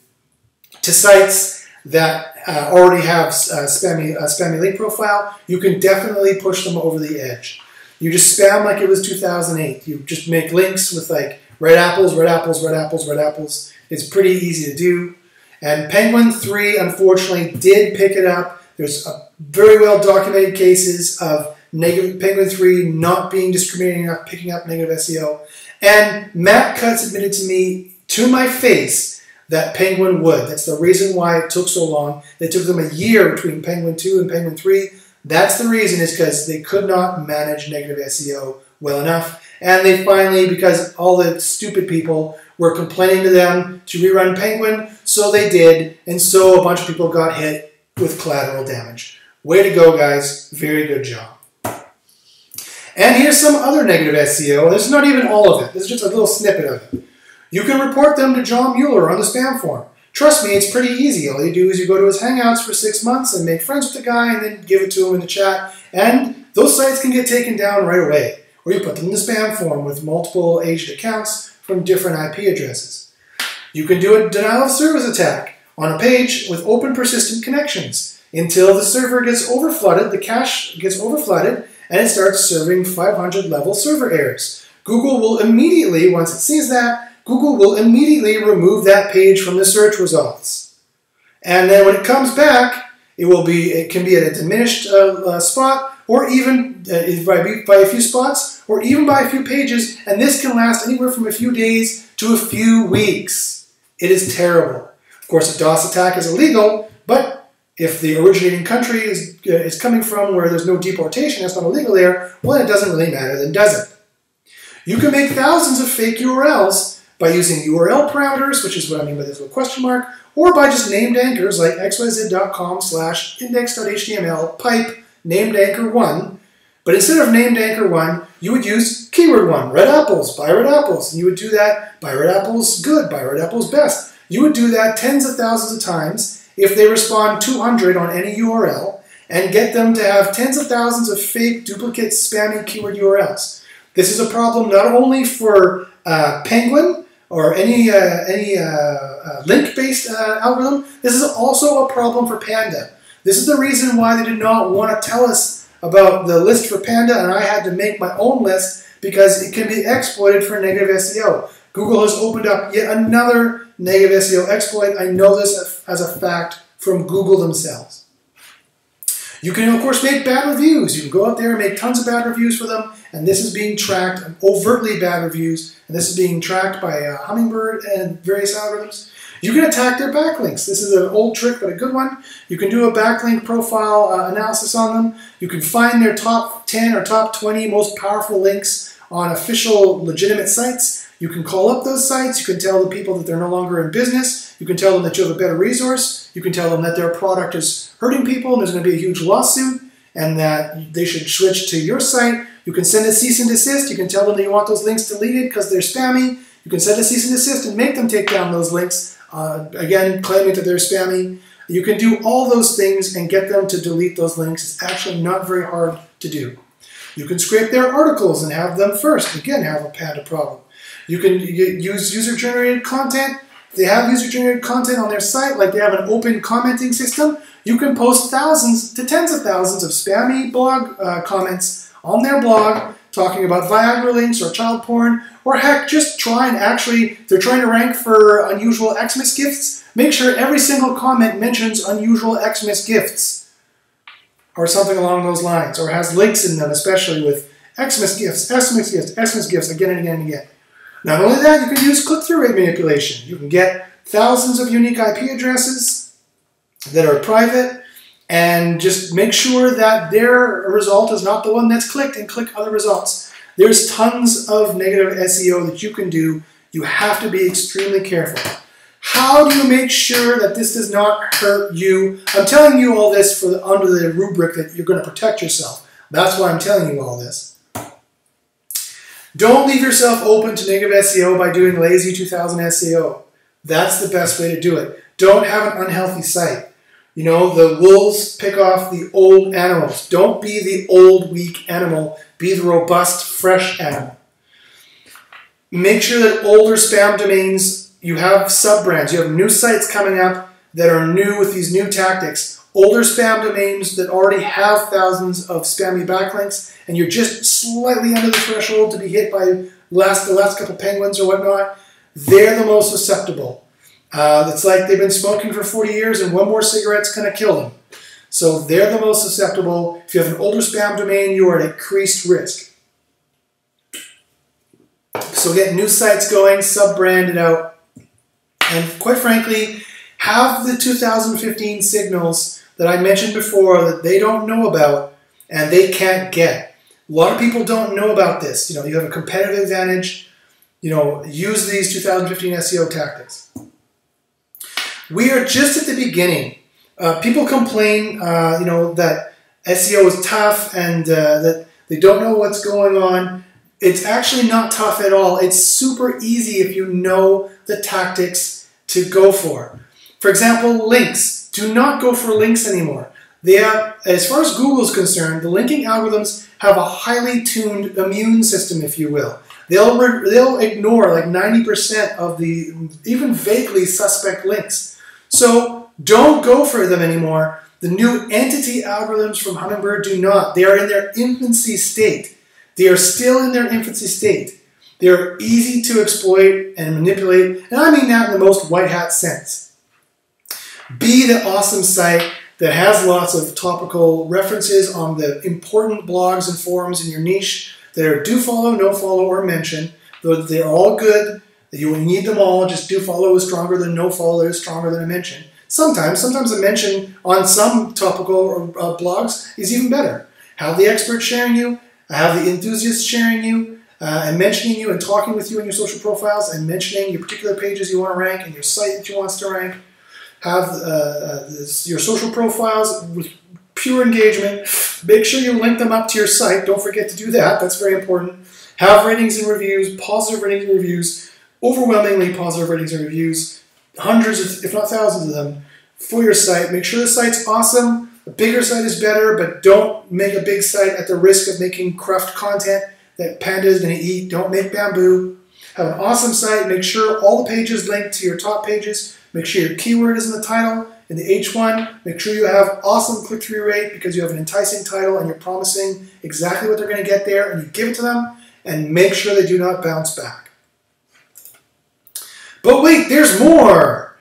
Speaker 1: to sites that already have a spammy link profile. You can definitely push them over the edge. You just spam like it was 2008. You just make links with like red apples, red apples, red apples, red apples. It's pretty easy to do. And Penguin 3, unfortunately, did pick it up. There's very well documented cases of Penguin 3 not being discriminating enough, picking up negative SEO. And Matt Cutts admitted to me, to my face, that Penguin would. That's the reason why it took so long. It took them a year between Penguin 2 and Penguin 3. That's the reason, is because they could not manage negative SEO well enough. And they finally, because all the stupid people were complaining to them to rerun Penguin, so they did. And so a bunch of people got hit with collateral damage. Way to go, guys. Very good job. And here's some other negative SEO. This is not even all of it. This is just a little snippet of it. You can report them to John Mueller on the spam forum. Trust me, it's pretty easy. All you do is you go to his Hangouts for 6 months and make friends with the guy and then give it to him in the chat. And those sites can get taken down right away. Or you put them in the spam forum with multiple aged accounts from different IP addresses. You can do a denial of service attack on a page with open persistent connections until the server gets overflooded, the cache gets overflooded, and it starts serving 500 level server errors. Google will immediately, once it sees that, Google will immediately remove that page from the search results. And then when it comes back, it can be at a diminished spot, or even by a few spots, or even by a few pages, and this can last anywhere from a few days to a few weeks. It is terrible. Of course, a DOS attack is illegal, but if the originating country is coming from where there's no deportation, that's not illegal there, well, it doesn't really matter then, does it? You can make thousands of fake URLs by using URL parameters, which is what I mean by this little question mark, or by just named anchors like xyz.com/index.html pipe named anchor 1. But instead of named anchor 1, you would use keyword 1, red apples, buy red apples. And you would do that, buy red apples good, buy red apples best. You would do that tens of thousands of times if they respond 200 on any URL and get them to have tens of thousands of fake, duplicate, spammy keyword URLs. This is a problem not only for Penguin or any link-based algorithm. This is also a problem for Panda. This is the reason why they did not want to tell us about the list for Panda, and I had to make my own list because it can be exploited for negative SEO. Google has opened up yet another negative SEO exploit. I know this as a fact from Google themselves. You can, of course, make bad reviews. You can go out there and make tons of bad reviews for them, and this is being tracked, overtly bad reviews, and this is being tracked by Hummingbird and various algorithms. You can attack their backlinks. This is an old trick, but a good one. You can do a backlink profile analysis on them. You can find their top 10 or top 20 most powerful links on official, legitimate sites. You can call up those sites. You can tell the people that they're no longer in business. You can tell them that you have a better resource. You can tell them that their product is hurting people and there's going to be a huge lawsuit and that they should switch to your site. You can send a cease and desist. You can tell them that you want those links deleted because they're spammy. You can send a cease and desist and make them take down those links, again, claiming that they're spammy. You can do all those things and get them to delete those links. It's actually not very hard to do. You can scrape their articles and have them first. Again, have a Panda problem. You can use user-generated content. If they have user-generated content on their site, like they have an open commenting system, you can post thousands to tens of thousands of spammy blog comments on their blog talking about Viagra links or child porn, or heck, just try and actually, if they're trying to rank for unusual Xmas gifts, make sure every single comment mentions unusual Xmas gifts or something along those lines, or has links in them, especially with Xmas gifts, Xmas gifts, Xmas gifts again and again and again. Not only that, you can use click-through rate manipulation. You can get thousands of unique IP addresses that are private and just make sure that their result is not the one that's clicked and click other results. There's tons of negative SEO that you can do. You have to be extremely careful. How do you make sure that this does not hurt you? I'm telling you all this under the rubric that you're going to protect yourself. That's why I'm telling you all this. Don't leave yourself open to negative SEO by doing lazy 2000 SEO. That's the best way to do it. Don't have an unhealthy site. You know, the wolves pick off the old animals. Don't be the old, weak animal. Be the robust, fresh animal. Make sure that older spam domains, you have sub-brands. You have new sites coming up that are new with these new tactics. Older spam domains that already have thousands of spammy backlinks, and you're just slightly under the threshold to be hit by the last couple penguins or whatnot, they're the most susceptible. It's like they've been smoking for 40 years and one more cigarette's going to kill them. So they're the most susceptible. If you have an older spam domain, you are at increased risk. So get new sites going, sub-brand it out, and quite frankly, have the 2015 signals that I mentioned before that they don't know about and they can't get. A lot of people don't know about this. You know, you have a competitive advantage. You know, use these 2015 SEO tactics. We are just at the beginning. People complain, you know, that SEO is tough and that they don't know what's going on. It's actually not tough at all. It's super easy if you know the tactics to go for. For example, links. Do not go for links anymore. They have, as far as Google is concerned, the linking algorithms have a highly tuned immune system, if you will. They'll ignore like 90% of the even vaguely suspect links. So don't go for them anymore. The new entity algorithms from Hummingbird do not. They are in their infancy state. They are still in their infancy state. They are easy to exploit and manipulate, and I mean that in the most white hat sense. Be the awesome site that has lots of topical references on the important blogs and forums in your niche that are do follow, no follow, or mention. Though they're all good. You need them all. Just do follow is stronger than no follow is stronger than a mention. Sometimes a mention on some topical blogs is even better. Have the experts sharing you, have the enthusiasts sharing you, and mentioning you and talking with you in your social profiles and mentioning your particular pages you want to rank and your site that you want to rank. Have your social profiles with pure engagement. Make sure you link them up to your site. Don't forget to do that. That's very important. Have ratings and reviews, positive ratings and reviews. Overwhelmingly positive ratings and reviews, hundreds, if not thousands of them, for your site. Make sure the site's awesome. A bigger site is better, but don't make a big site at the risk of making cruft content that Panda is going to eat. Don't make bamboo. Have an awesome site. Make sure all the pages link to your top pages. Make sure your keyword is in the title, in the H1. Make sure you have awesome click-through rate because you have an enticing title and you're promising exactly what they're going to get there, and you give it to them, and make sure they do not bounce back. But wait, there's more.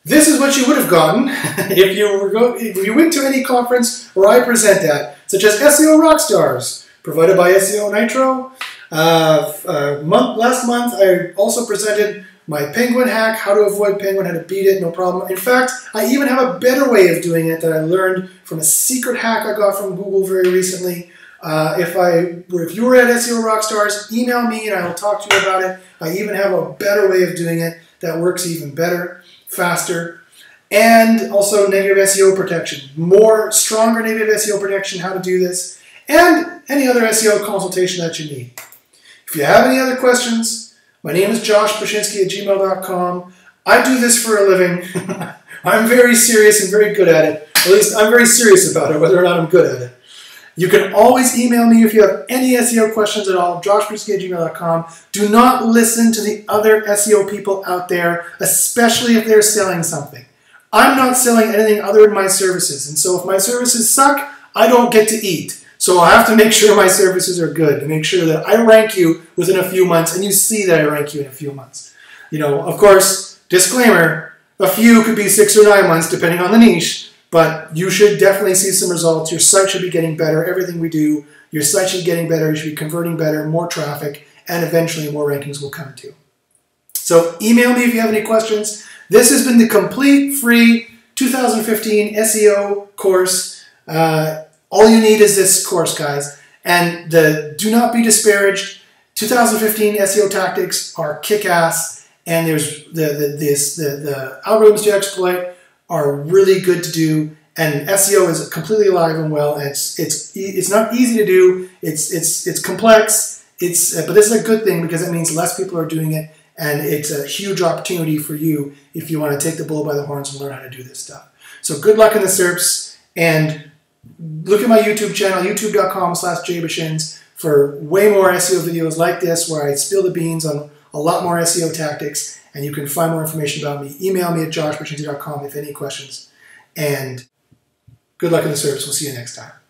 Speaker 1: This is what you would have gotten if you went to any conference where I present at, such as SEO Rockstars, provided by SEO Nitro. Last month, I also presented my penguin hack, how to avoid penguin, how to beat it, no problem. In fact, I even have a better way of doing it that I learned from a secret hack I got from Google very recently. If you were at SEO Rockstars, email me and I will talk to you about it. I even have a better way of doing it that works even better, faster, and also negative SEO protection. Stronger negative SEO protection, how to do this, and any other SEO consultation that you need. If you have any other questions, my name is joshbachynski@gmail.com. I do this for a living. I'm very serious and very good at it. At least I'm very serious about it, whether or not I'm good at it. You can always email me if you have any SEO questions at all, joshbachynski@gmail.com. Do not listen to the other SEO people out there, especially if they're selling something. I'm not selling anything other than my services, and so if my services suck, I don't get to eat. So I have to make sure my services are good, to make sure that I rank you within a few months, and you see that I rank you in a few months. You know, of course, disclaimer, a few could be 6 or 9 months, depending on the niche, but you should definitely see some results. Your site should be getting better. Everything we do, your site should be getting better. You should be converting better, more traffic, and eventually more rankings will come too. So email me if you have any questions. This has been the complete free 2015 SEO course. All you need is this course, guys. And do not be disparaged. 2015 SEO tactics are kick-ass, and there's the algorithms to exploit are really good to do, and SEO is completely alive and well. And it's not easy to do. It's complex. But this is a good thing because it means less people are doing it, and it's a huge opportunity for you if you want to take the bull by the horns and learn how to do this stuff. So good luck in the SERPs, and look at my YouTube channel, youtube.com/jbachynski, for way more SEO videos like this where I spill the beans on a lot more SEO tactics, and you can find more information about me. Email me at joshbachynski.com if any questions. And good luck in the SERPs. We'll see you next time.